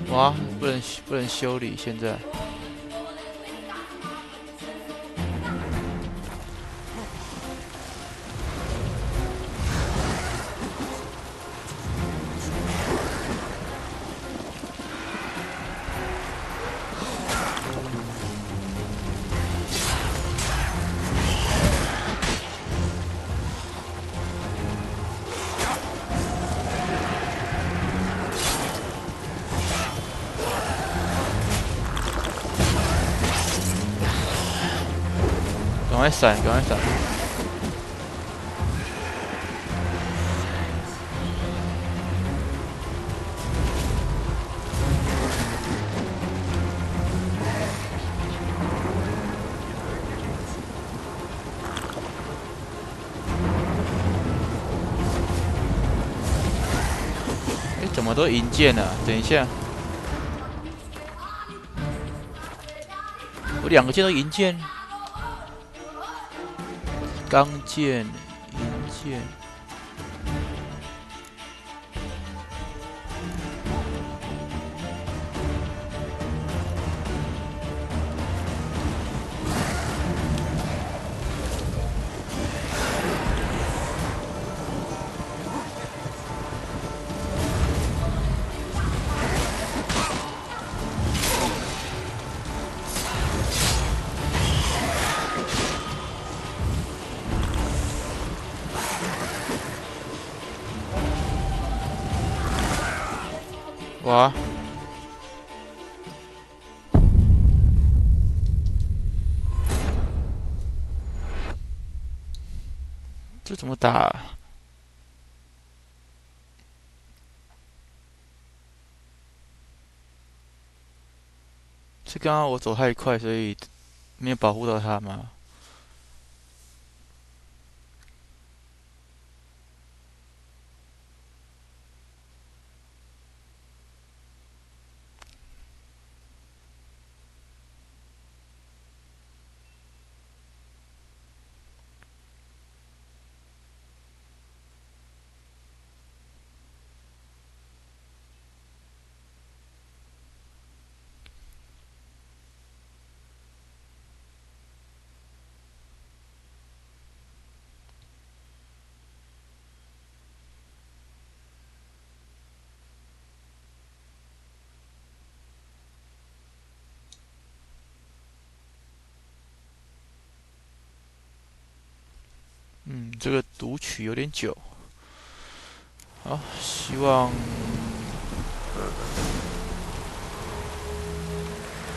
Speaker 1: 哇，不能修理，现在。赶快闪，赶快闪！哎，怎么都银剑了？等一下，我2个剑都银剑。钢剑、银剑，哇！这怎么打啊？是刚刚我走太快，所以没有保护到他吗？这个读取有点久。好，希望。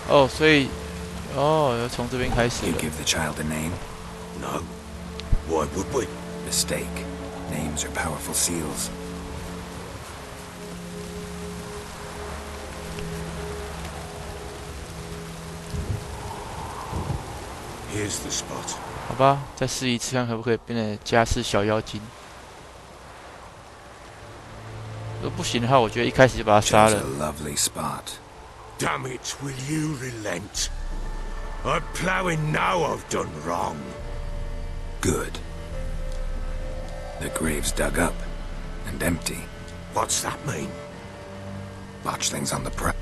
Speaker 1: 哦，所以，要从这边开始
Speaker 5: You
Speaker 1: 了。
Speaker 5: give the child a name?
Speaker 4: No. Why would we?
Speaker 5: Mistake. Names are powerful seals.
Speaker 4: Here's the spot.
Speaker 1: 好吧，再试一次看可不可以变成家世小妖精。如果不行的话，我觉得一开始就把他杀
Speaker 5: Chose
Speaker 1: 了
Speaker 5: a。lovely spot.
Speaker 4: Damn it, will you relent? I'm ploughing now I've done wrong.
Speaker 5: Good. The grave's dug up and empty.
Speaker 4: What's that mean?
Speaker 5: Botchling's on the prowl.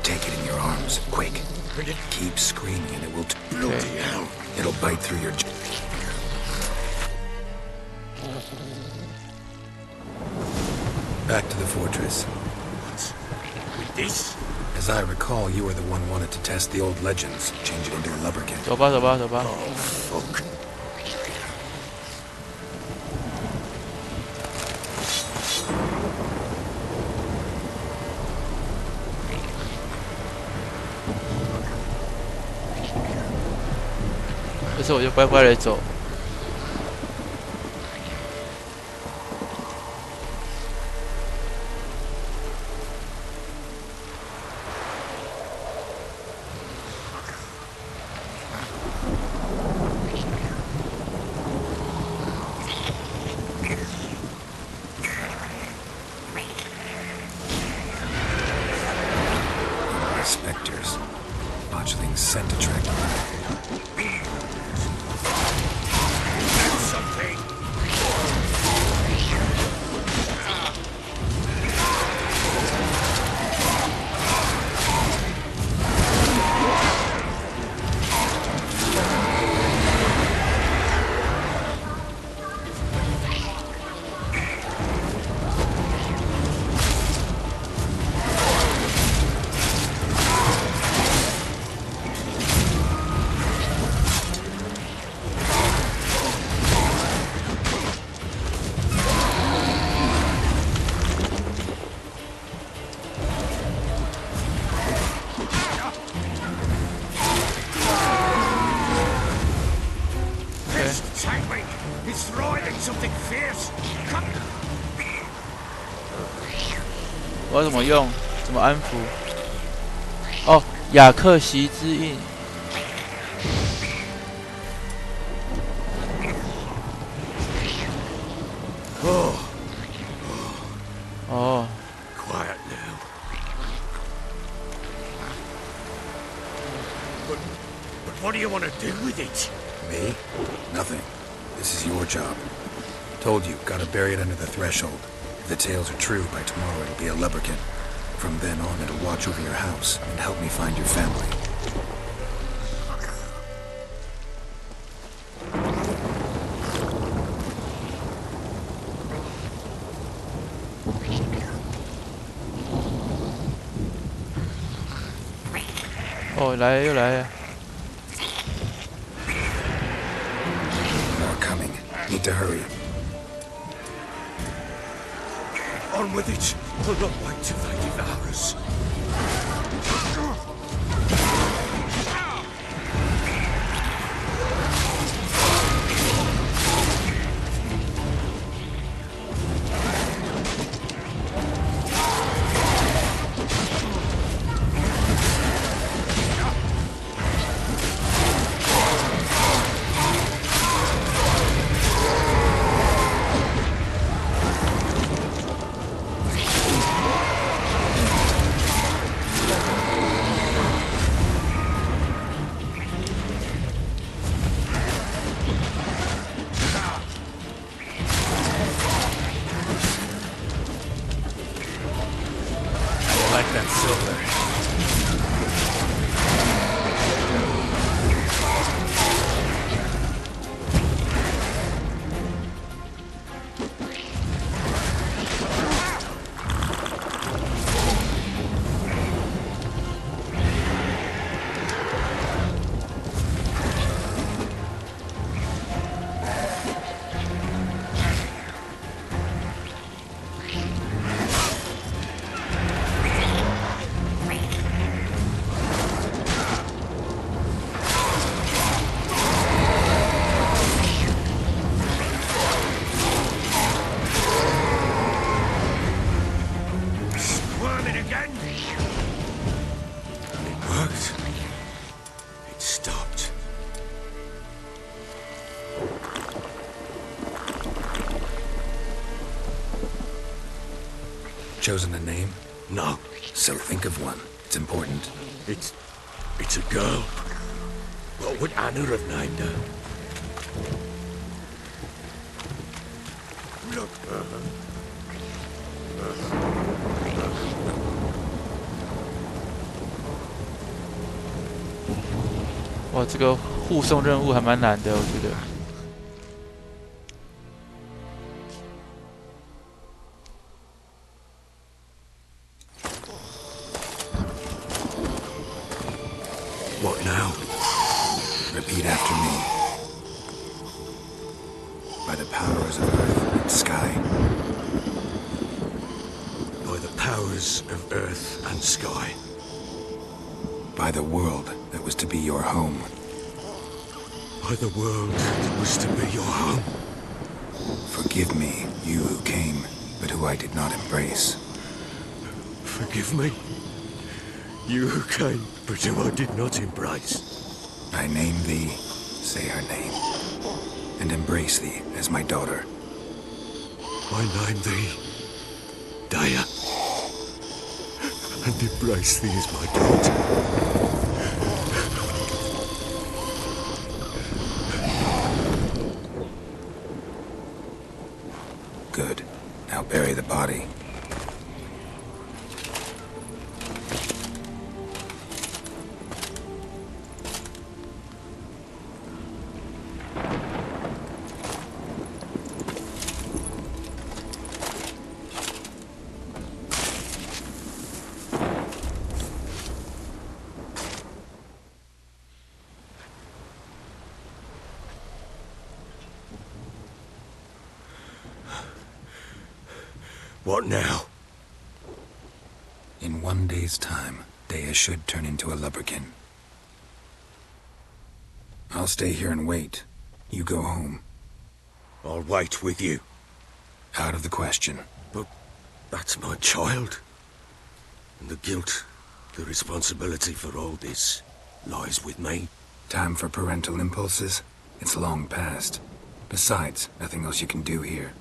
Speaker 5: Take it in your arms, quick. Keep screaming and it will...
Speaker 4: Bloody hell.
Speaker 5: It'll bite through your... Back to the fortress.
Speaker 4: What? With this?
Speaker 5: As I recall, you were the one wanted to test the old legends, change it into a lubberkin.
Speaker 1: 走吧，走吧，走吧。
Speaker 4: Fuck.
Speaker 1: 这次我就乖乖的走。
Speaker 5: Spectres. Botchling's scent attracted
Speaker 4: Something. This tightweight is throwing something fierce. Come.
Speaker 1: 我要怎么用？怎么安抚？哦，雅克席之印。哦，
Speaker 4: Quiet now. But what do you want to do with it?
Speaker 5: Me? Nothing. This is your job. Told you, gotta bury it under the threshold. If the tales are true, by tomorrow it'll be a lubberkin. From then on, it'll watch over your house and help me find your family.
Speaker 1: Oh, 哦，来了又来了。
Speaker 5: More coming. Need to hurry.
Speaker 4: On with it. We'll not wait till they devour us.
Speaker 5: chosen a name?
Speaker 4: No,
Speaker 5: So think of one. It's important.
Speaker 4: it's a girl. What would Anna have named her? Look,
Speaker 1: 哇，这个护送任务还蛮难的，我觉得。
Speaker 4: What now?
Speaker 5: Repeat after me. By the powers of earth and sky.
Speaker 4: By the powers of earth and sky.
Speaker 5: By the world that was to be your home.
Speaker 4: By the world that was to be your home.
Speaker 5: Forgive me, you who came, but who I did not embrace.
Speaker 4: Forgive me. You who came, but who I did not embrace.
Speaker 5: I name thee, say her name, and embrace thee as my daughter.
Speaker 4: I name thee Daya, and embrace thee as my daughter.
Speaker 5: Good. Now bury the body.
Speaker 4: What now?
Speaker 5: In 1 day's time, Dea should turn into a lubberkin. I'll stay here and wait. You go home.
Speaker 4: I'll wait with you.
Speaker 5: Out of the question.
Speaker 4: But that's my child. And the guilt, the responsibility for all this lies with me.
Speaker 5: Time for parental impulses? It's long past. Besides, nothing else you can do here.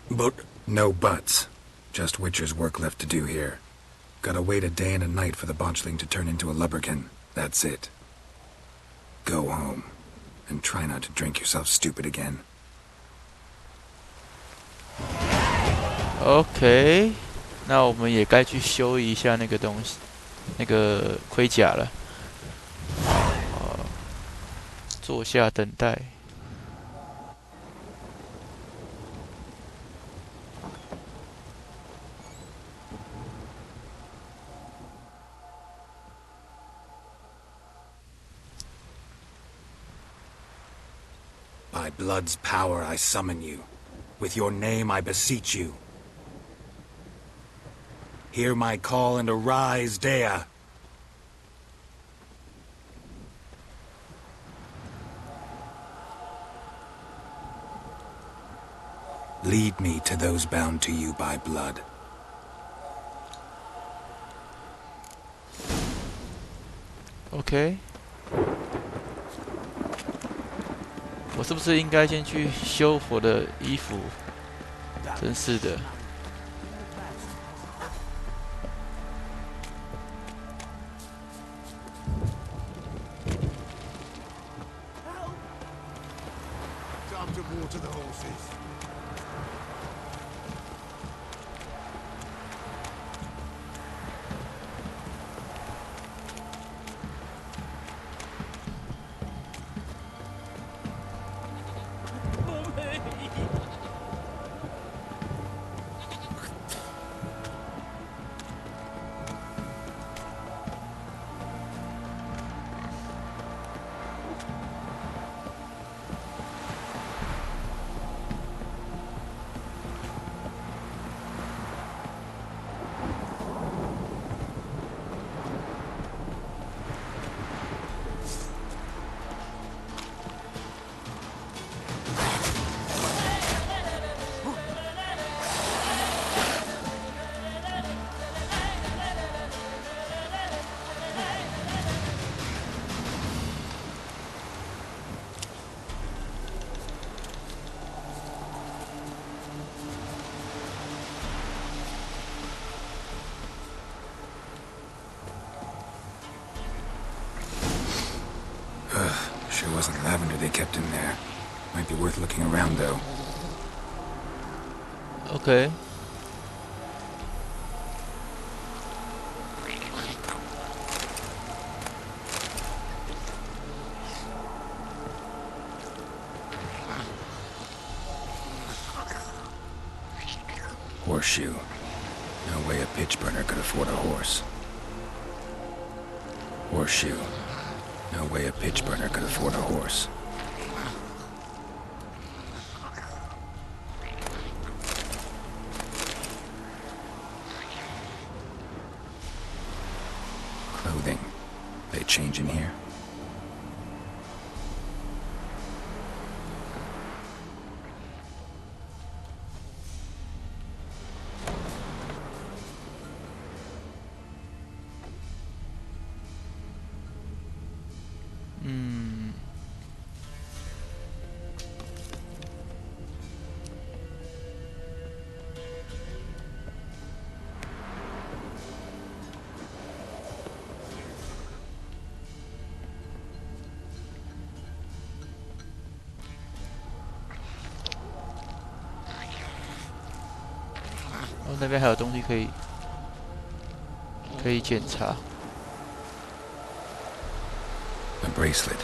Speaker 4: But
Speaker 5: No buts. Just Witcher's work left to do here. Gotta wait a day and a night for the botchling to turn into a lubberkin. That's it. Go home. And try not to drink yourself stupid again.
Speaker 1: OK，那我们也该去修一下那个东西，那个盔甲了。坐下等待。
Speaker 5: By blood's power I summon you. With your name I beseech you. Hear my call and arise, Dea. Lead me to those bound to you by blood.
Speaker 1: OK， 我是不是应该先去修我的衣服？真是的。
Speaker 2: Time to water the horses.
Speaker 5: Sure wasn't lavender they kept in there. Might be worth looking around, though.
Speaker 1: OK。Horseshoe.
Speaker 5: No way a pitch burner could afford a horse. Horseshoe. No way a pitch burner could afford a horse. Clothing. They change in here?
Speaker 1: 哦，那边还有东西可以检查。
Speaker 5: A bracelet.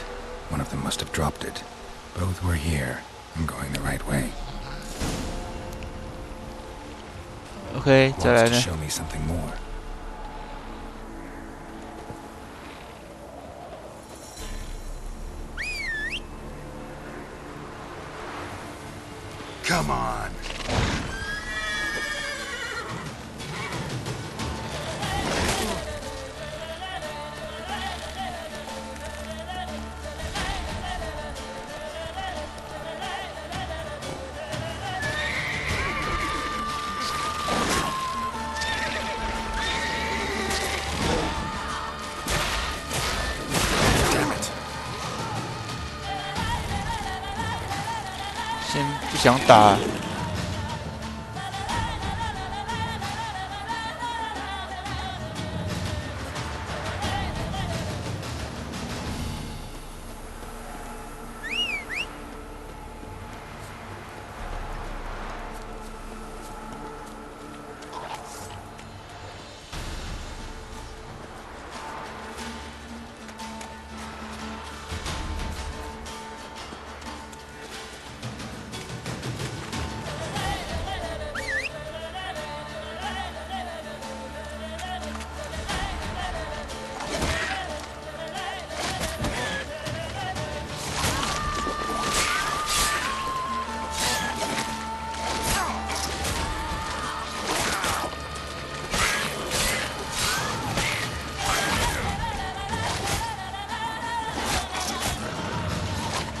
Speaker 5: One of them must have dropped it. Both were here. I'm going the right way.
Speaker 1: OK， 再来
Speaker 5: Wants to
Speaker 1: 呢？
Speaker 5: show me something more.
Speaker 2: Come on. Damn it.
Speaker 1: 先不想打。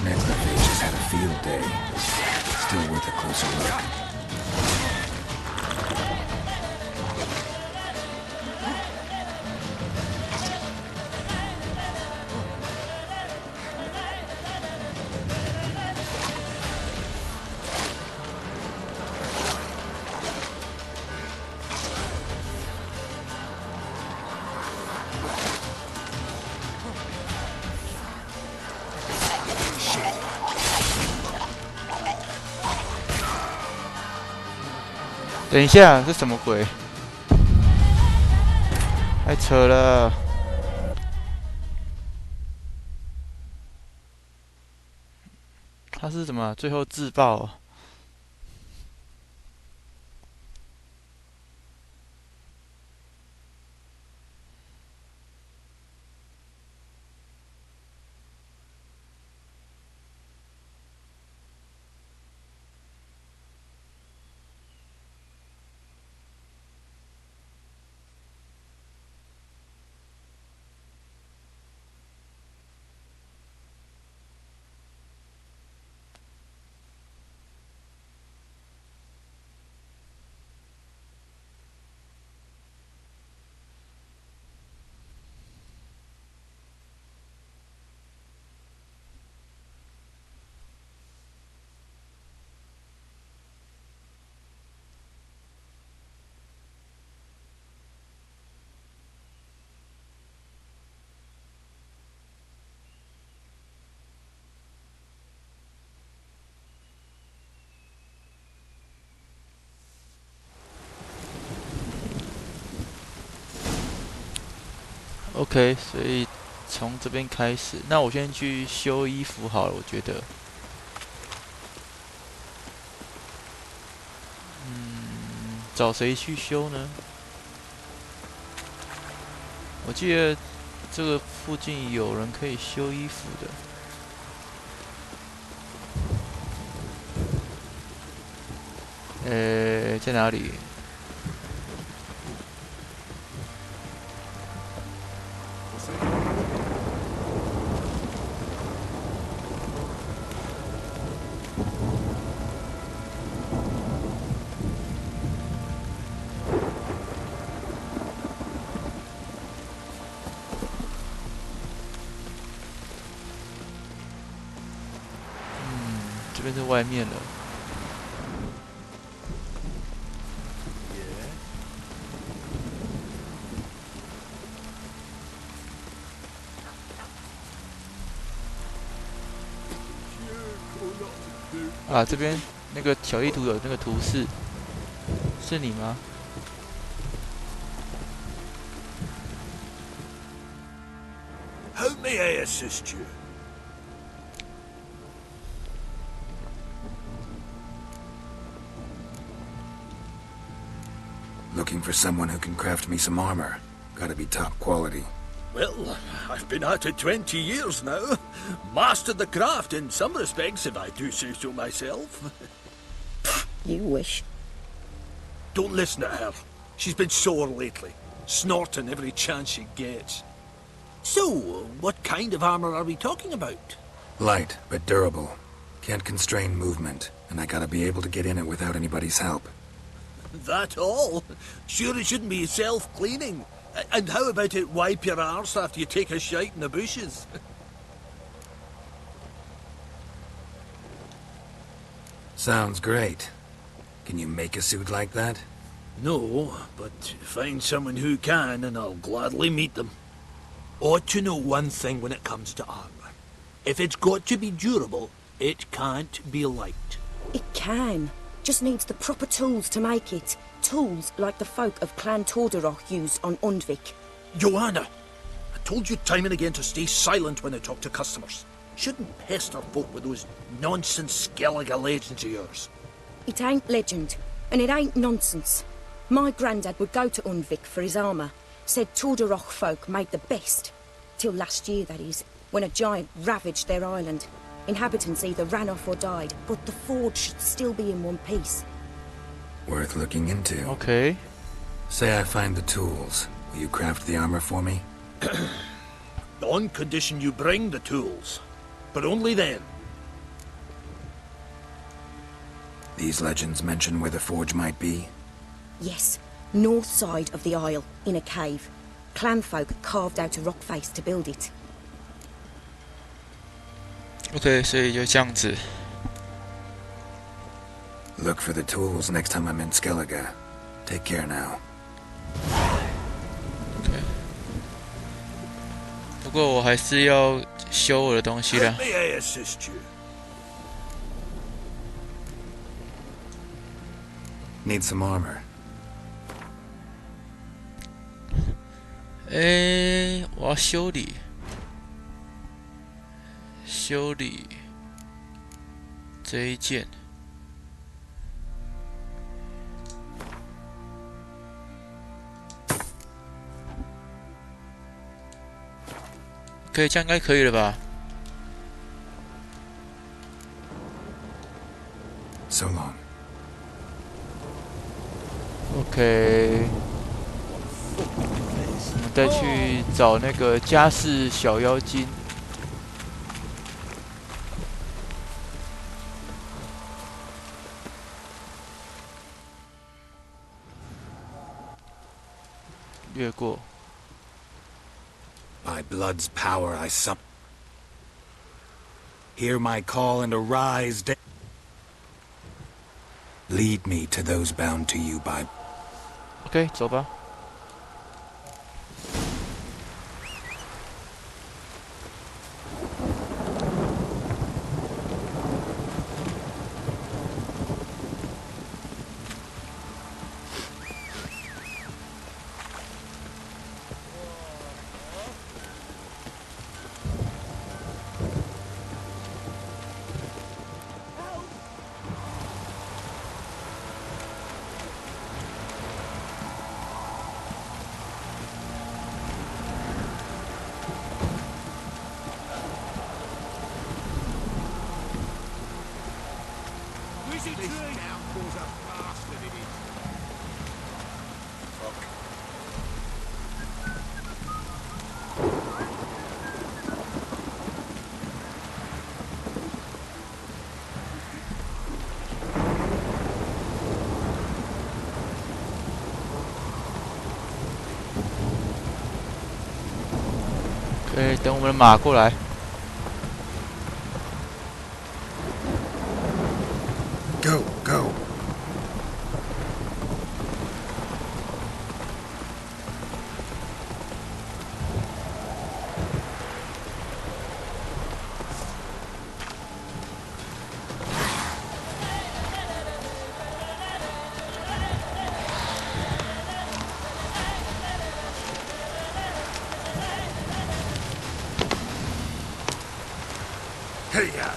Speaker 5: Necrophage has had a field day. Still worth a closer look.
Speaker 2: Shit.
Speaker 1: 等一下，这什么鬼？太扯了！他是怎么最后自爆哦？ OK，所以从这边开始，那我先去修衣服好了，我觉得。找谁去修呢？我记得这个附近有人可以修衣服的。在哪里？这边是外面了。啊，这边那个小地图有那个图示，是你吗？
Speaker 4: How may I assist you?
Speaker 5: Looking for someone who can craft me some armor. Gotta be top quality.
Speaker 4: Well, I've been at it 20 years now. Mastered the craft in some respects, if I do say so myself.
Speaker 7: You wish.
Speaker 4: Don't listen to her. She's been sore lately, snorting every chance she gets. So, what kind of armor are we talking about?
Speaker 5: Light, but durable. Can't constrain movement, and I gotta be able to get in it without anybody's help.
Speaker 4: That all? Sure it shouldn't be self-cleaning. And how about it wipe your arse after you take a shite in the bushes?
Speaker 5: Sounds great. Can you make a suit like that?
Speaker 4: No, but find someone who can and I'll gladly meet them. Ought to know one thing when it comes to armor. If it's got to be durable, it can't be light.
Speaker 7: It can. Just needs the proper tools to make it. Tools like the folk of Clan Tordaroch used on Undvik.
Speaker 4: Joanna, I told you time and again to stay silent when I talk to customers. Shouldn't pester folk with those nonsense Skellige legends of yours.
Speaker 7: It ain't legend, and it ain't nonsense. My granddad would go to Undvik for his armour. Said Tordaroch folk made the best. Till last year, that is, when a giant ravaged their island. Inhabitants either ran off or died, but the forge should still be in one piece.
Speaker 5: Worth looking into.
Speaker 1: Okay.
Speaker 5: Say I find the tools. Will you craft the armor for me?
Speaker 4: On condition you bring the tools. But only then.
Speaker 5: These legends mention where the forge might be?
Speaker 7: Yes, north side of the isle, in a cave. Clanfolk carved out a rock face to build it.
Speaker 1: OK， 所以就这样子。
Speaker 5: Look for the tools next time I'm in Skellige. Take care now.
Speaker 1: OK。不过我还是要修我的东西啦。
Speaker 4: May I assist you?
Speaker 5: Need some armor.
Speaker 1: 我要修理。修理这一件。可以，这样应该可以了吧
Speaker 5: So long.？OK。
Speaker 1: 我们再去找那个家世小妖精。 越过。
Speaker 5: By blood's power I sup. Hear my call and arise. Lead me to those bound to you by.
Speaker 1: OK， 走吧。
Speaker 2: Uncle's a bastard, it is.
Speaker 1: OK，等我们的马过来。
Speaker 5: Go, go.
Speaker 4: Hey, ya.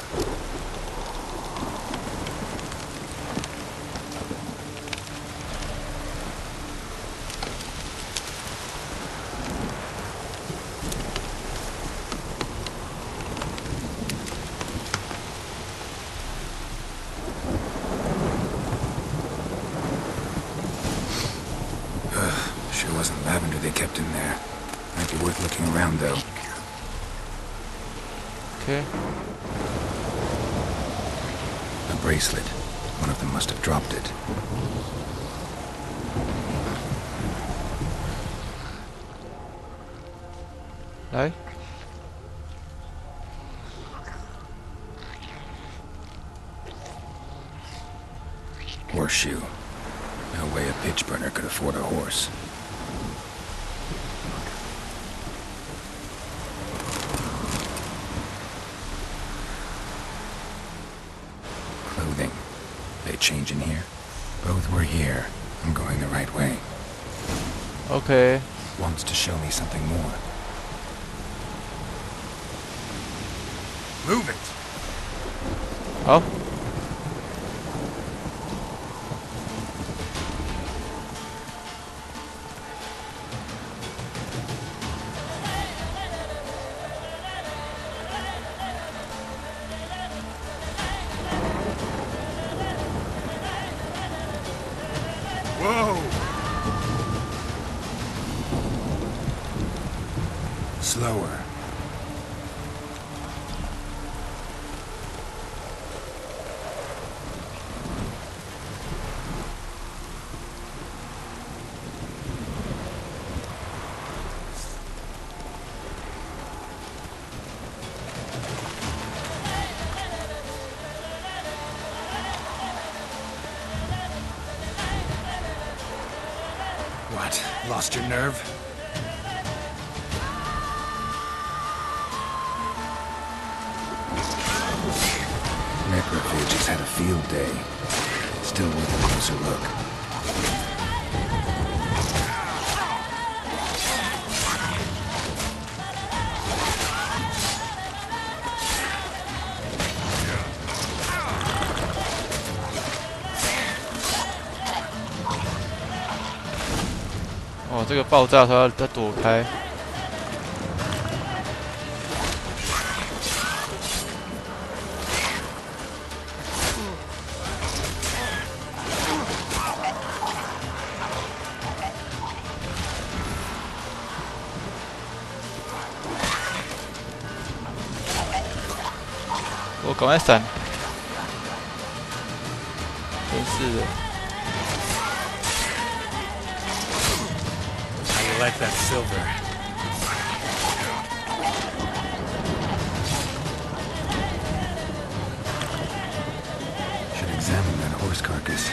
Speaker 5: Sure wasn't lavender they kept in there. Might be worth looking around, though.
Speaker 1: OK，
Speaker 5: A bracelet. One of them must have dropped it.
Speaker 1: 来，
Speaker 5: Horseshoe. No way a pitch burner could afford a horse. Clothing. They change in here? Both were here. I'm going the right way.
Speaker 1: OK，
Speaker 5: Wants to show me something more.
Speaker 4: Move it.
Speaker 1: 好。
Speaker 4: Whoa.
Speaker 5: Slower. What? Lost your nerve? Necrophage has had a field day. Still worth a closer look.
Speaker 1: “哦，这个爆炸，他要躲开。” “我赶快闪！”真是的。
Speaker 4: I like that silver.
Speaker 5: Should examine that horse carcass.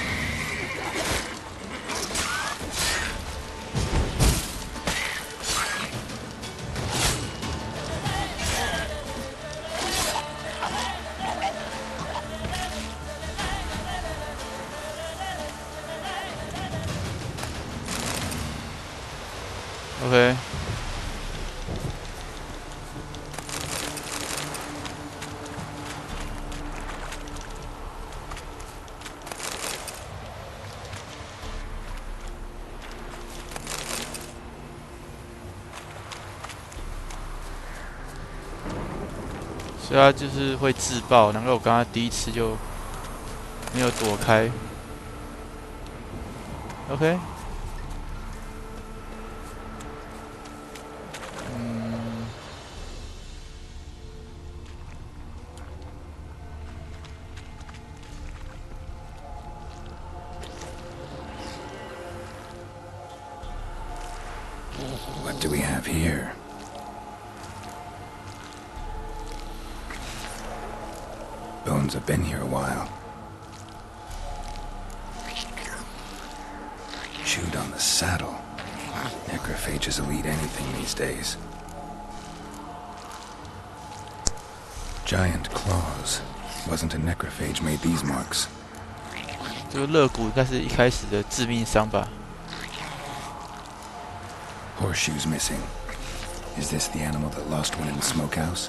Speaker 1: OK， 所以他就是会自爆，难怪我刚刚第一次就没有躲开。OK。What
Speaker 5: do we have here? Bones have been here a while. Chewed on the saddle. Necrophages will eat anything these days. Giant claws. Wasn't a necrophage made these marks.
Speaker 1: 这个肋骨应该是一开始的致命伤吧。
Speaker 5: Horseshoes missing. Is this the animal that lost one in the smokehouse?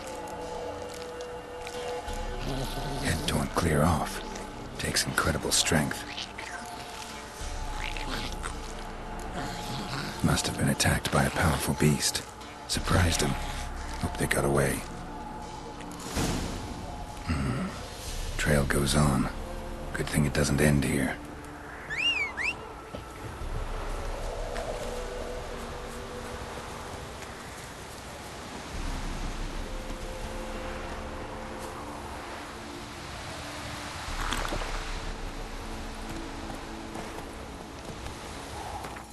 Speaker 5: Head torn clear off. Takes incredible strength. Must have been attacked by a powerful beast. Surprised him. Hope they got away. Trail goes on. Good thing it doesn't end here.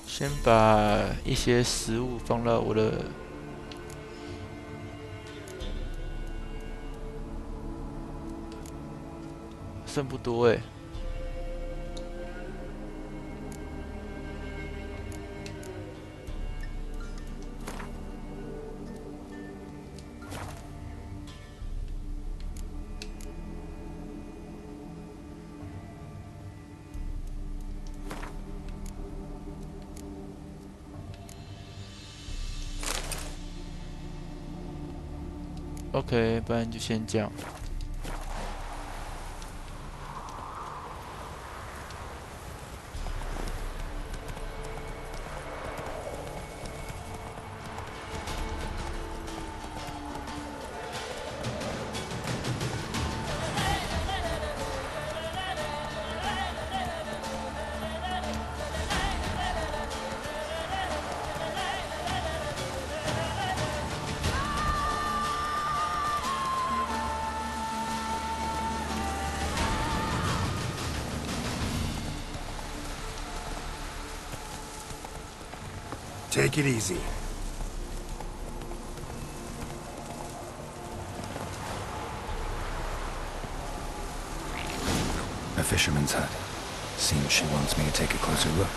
Speaker 1: OK， 先把一些食物放到我的。 剩不多哎。OK， 不然就先这样。
Speaker 4: Take it easy.
Speaker 5: A fisherman's hut. Seems she wants me to take a closer look.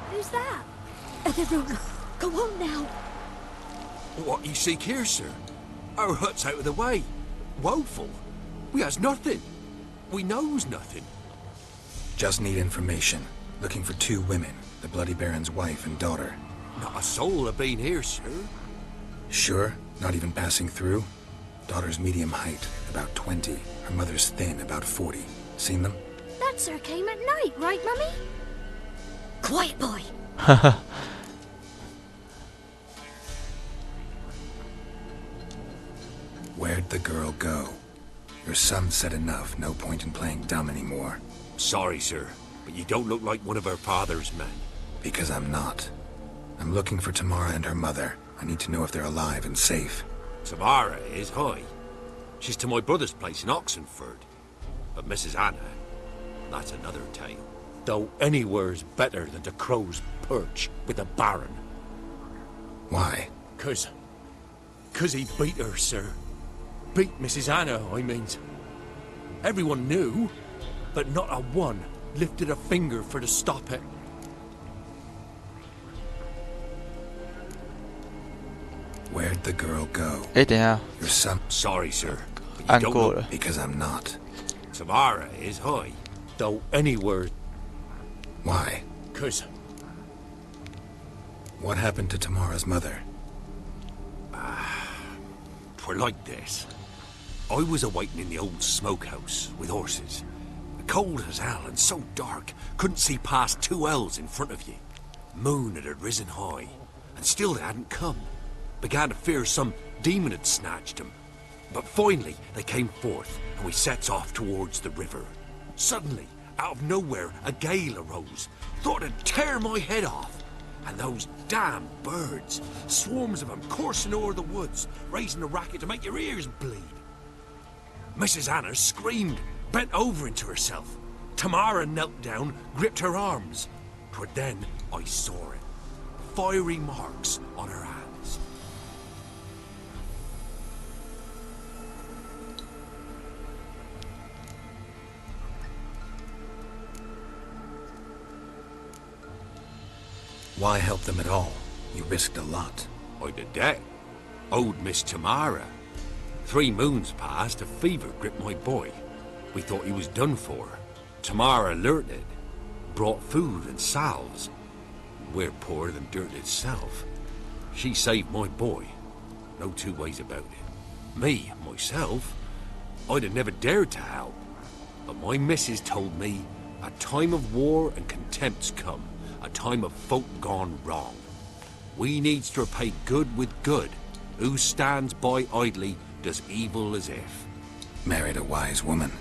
Speaker 8: Who's that? The wrong. Go on now.
Speaker 2: What you seek here, sir? Our hut's out of the way. Woeful. We has nothing. We knows nothing.
Speaker 5: Just need information. Looking for 2 women, the Bloody Baron's wife and daughter.
Speaker 2: Not a soul have been here, sir.
Speaker 5: Sure? Not even passing through? Daughter's medium height, about 20. Her mother's thin, about 40. Seen them?
Speaker 8: That sir came at night, right, Mummy? Quiet, boy.
Speaker 5: Where'd the girl go? Your son said enough. No point in playing dumb anymore.
Speaker 2: Sorry, sir, but you don't look like one of our father's men.
Speaker 5: Because I'm not. I'm looking for Tamara and her mother. I need to know if they're alive and safe.
Speaker 2: Tamara is, hi. She's to my brother's place in Oxenford. But Mrs. Anna, that's another tale. Though anywhere's better than the Crow's Perch with the Baron.
Speaker 5: Why?
Speaker 4: 'Cause he beat her, sir. Beat Mrs. Anna, I means. Everyone knew, but not a one lifted a finger for to stop it.
Speaker 5: Where'd the girl go?
Speaker 1: 哎，等一下，
Speaker 5: Your son.
Speaker 2: Sorry, sir, but you
Speaker 1: 按
Speaker 2: don't
Speaker 1: 过
Speaker 2: look...
Speaker 1: 了。
Speaker 5: Because I'm not.
Speaker 2: Tamara is, hi.
Speaker 4: Though anywhere,
Speaker 5: Why?
Speaker 4: 'cause
Speaker 5: What happened to Tamara's mother?
Speaker 2: 'Twere like this. I was awaiting in the old smokehouse with horses. Cold as hell and so dark, couldn't see past 2 ells in front of you. Moon had risen high, and still they hadn't come. Began to fear some demon had snatched them. But finally they came forth, and we sets off towards the river. Suddenly, out of nowhere, a gale arose. Thought it'd tear my head off. And those damn birds, swarms of them coursing over the woods, raising a racket to make your ears bleed. Mrs. Anna screamed, bent over into herself. Tamara knelt down, gripped her arms. 'Twere then I saw it. Fiery marks on her hands.
Speaker 5: Why help them at all? You risked a lot.
Speaker 2: I did that. Owed Miss Tamara. 3 moons passed, a fever gripped my boy. We thought he was done for. Tamara learnt it. Brought food and salves. We're poorer than dirt itself. She saved my boy. No 2 ways about it. Me, myself, I'd have never dared to help. But my missus told me a time of war and contempt's come. A time of folk gone wrong. We needs to repay good with good. Who stands by idly does evil as if.
Speaker 5: Married a wise woman.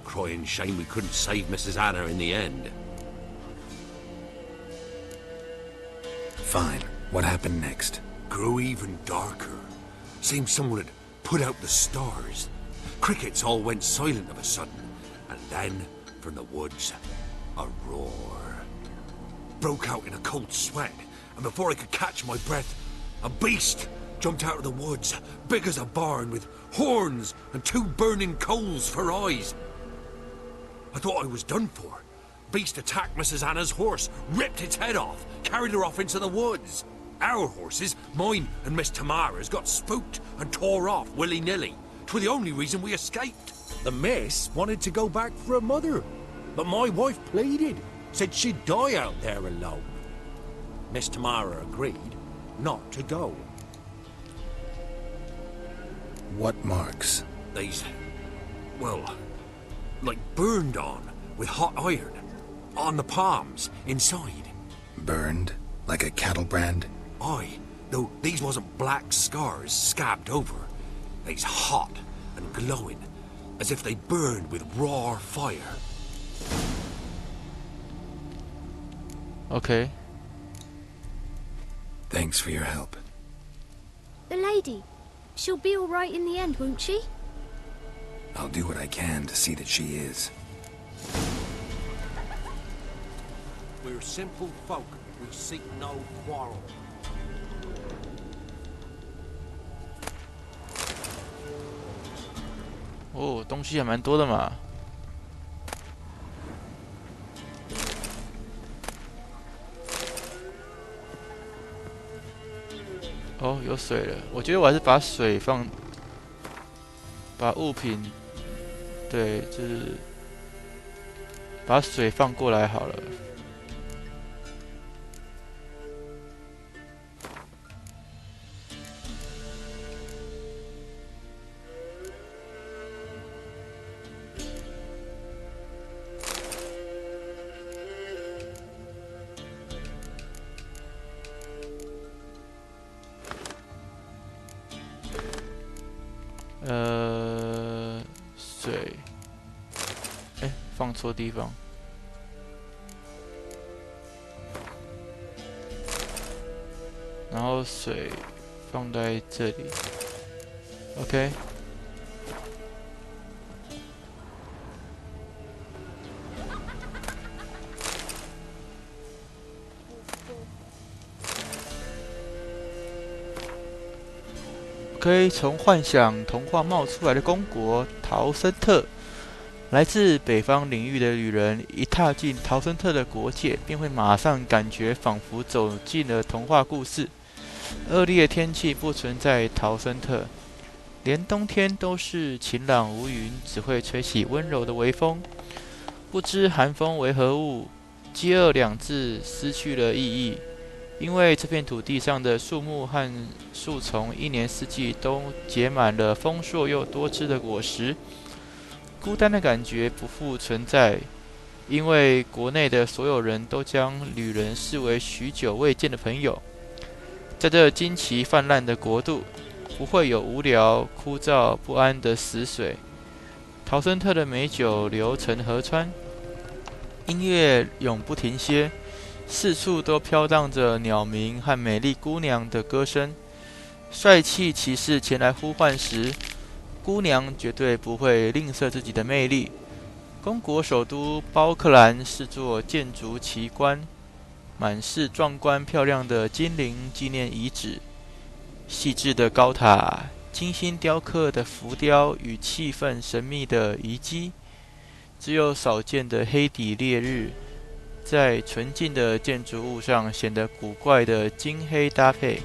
Speaker 2: Crying shame we couldn't save Mrs. Anna in the end.
Speaker 5: Fine. What happened next?
Speaker 2: Grew even darker. Seemed someone had put out the stars. Crickets all went silent of a sudden. And then, from the woods, a roar. Broke out in a cold sweat, and before I could catch my breath, a beast jumped out of the woods, big as a barn, with horns and 2 burning coals for eyes. I thought I was done for. Beast attacked Mrs. Anna's horse, ripped its head off, carried her off into the woods. Our horses, mine and Miss Tamara's, got spooked and tore off willy-nilly. 'Twere the only reason we escaped. The miss wanted to go back for her mother, but my wife pleaded, said she'd die out there alone. Miss Tamara agreed not to go.
Speaker 5: What marks?
Speaker 2: These, well, like burned on with hot iron. On the palms, inside.
Speaker 5: Burned? Like a cattle brand?
Speaker 2: Aye, though these wasn't black scars scabbed over. They's hot and glowing, as if they burned with raw fire.
Speaker 1: OK，
Speaker 5: Thanks for your help.
Speaker 8: The lady. She'll be all right in the end, won't she?
Speaker 5: I'll do what I can to see that she is.
Speaker 2: We're simple folk. We seek no quarrel.
Speaker 1: 哦，东西还蛮多的嘛。哦，有水了。我觉得我还是把水放，把物品，对，就是把水放过来好了。水，放错地方。然后水放在这里 ，OK。OK， 从幻想童话冒出来的公国陶森特，来自北方领域的旅人一踏进陶森特的国界，便会马上感觉仿佛走进了童话故事。恶劣天气不存在陶森特，连冬天都是晴朗无云，只会吹起温柔的微风。不知寒风为何物，饥饿两字失去了意义，因为这片土地上的树木和树丛一年四季都结满了丰硕又多汁的果实。孤单的感觉不复存在，因为国内的所有人都将旅人视为许久未见的朋友。在这惊奇泛滥的国度，不会有无聊、枯燥、不安的死水。陶森特的美酒流成河川，音乐永不停歇，四处都飘荡着鸟鸣和美丽姑娘的歌声。帅气骑士前来呼唤时，姑娘绝对不会吝啬自己的魅力。公国首都包克兰是座建筑奇观，满是壮观漂亮的精灵纪念遗址，细致的高塔、精心雕刻的浮雕与气氛神秘的遗迹。只有少见的黑底烈日，在纯净的建筑物上显得古怪的金黑搭配，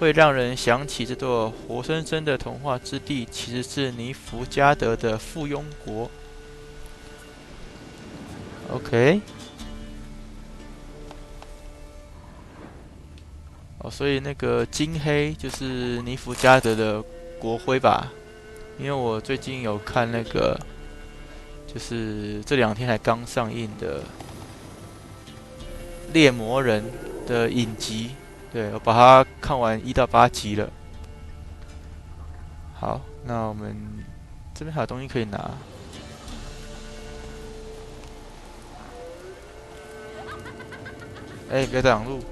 Speaker 1: 会让人想起这座活生生的童话之地其实是尼福加德的附庸国。OK， 所以那个金黑就是尼福加德的国徽吧？因为我最近有看那个。就是这2天才刚上映的《猎魔人》的影集，对，我把它看完1到8集了。好，那我们这边还有东西可以拿。哎，别挡路！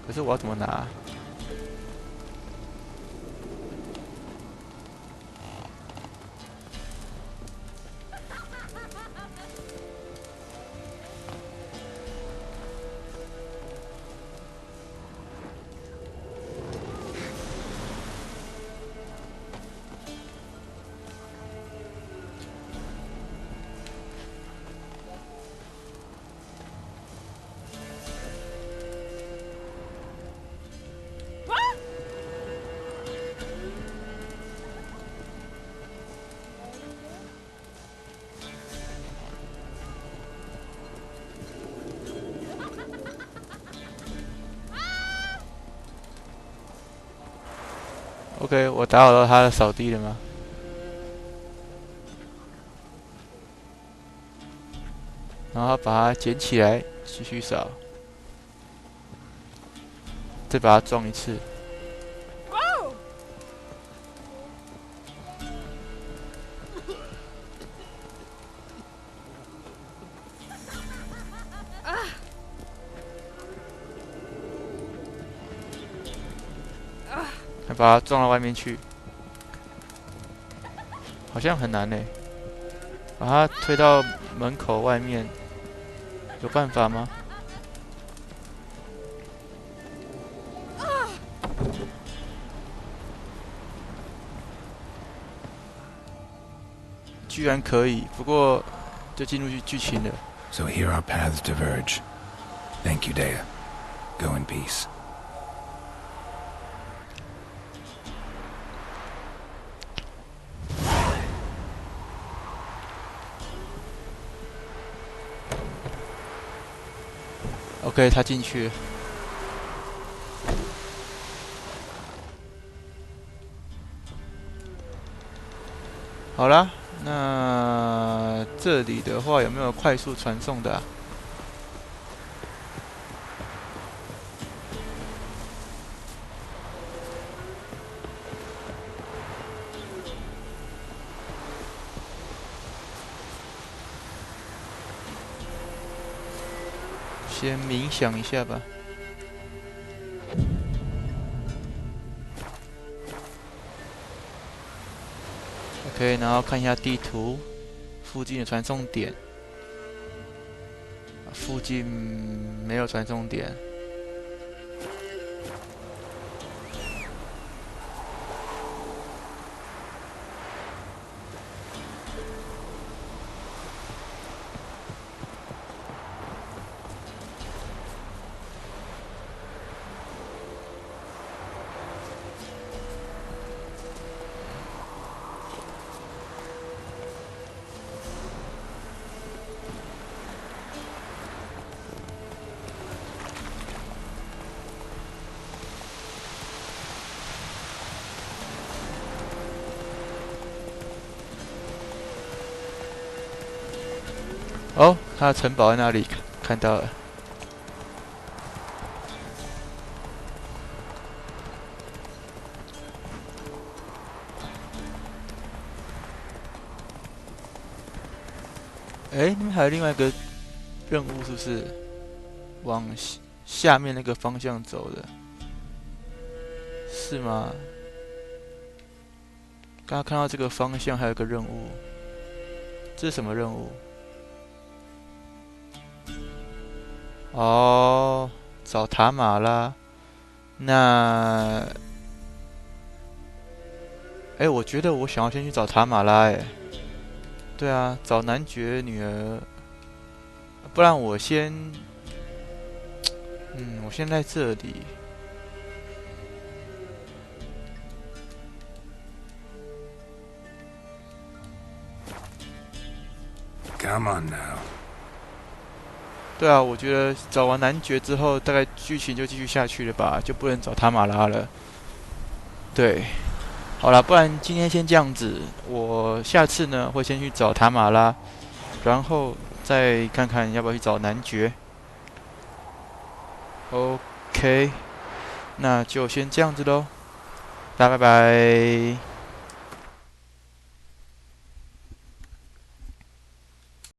Speaker 1: 可是我要怎么拿？OK， 我打扰到他的扫地了吗？然后把它捡起来，继续扫，再把它撞一次。还把它撞到外面去，好像很难嘞。把它推到门口外面，有办法吗？居然可以，不过就进入剧情了。
Speaker 5: So here our paths diverge. Thank you, Dea. Go in peace.
Speaker 1: OK， 他进去了。好啦，那这里的话有没有快速传送的啊？先冥想一下吧。OK， 然后看一下地图，附近的传送点。附近没有传送点。哦，他的城堡在那里？看到了。哎，那边还有另外一个任务，是不是往下面那个方向走的？是吗？刚刚看到这个方向还有个任务，这是什么任务？哦，找塔玛拉。那，哎，我觉得我想要先去找塔玛拉，哎，对啊，找男爵女儿，不然我先，我先在这里。
Speaker 4: Come on now.
Speaker 1: 对啊，我觉得找完男爵之后，大概剧情就继续下去了吧，就不能找塔玛拉了。对，好了，不然今天先这样子，我下次呢会先去找塔玛拉，然后再看看要不要去找男爵。OK，那就先这样子喽，大家拜拜。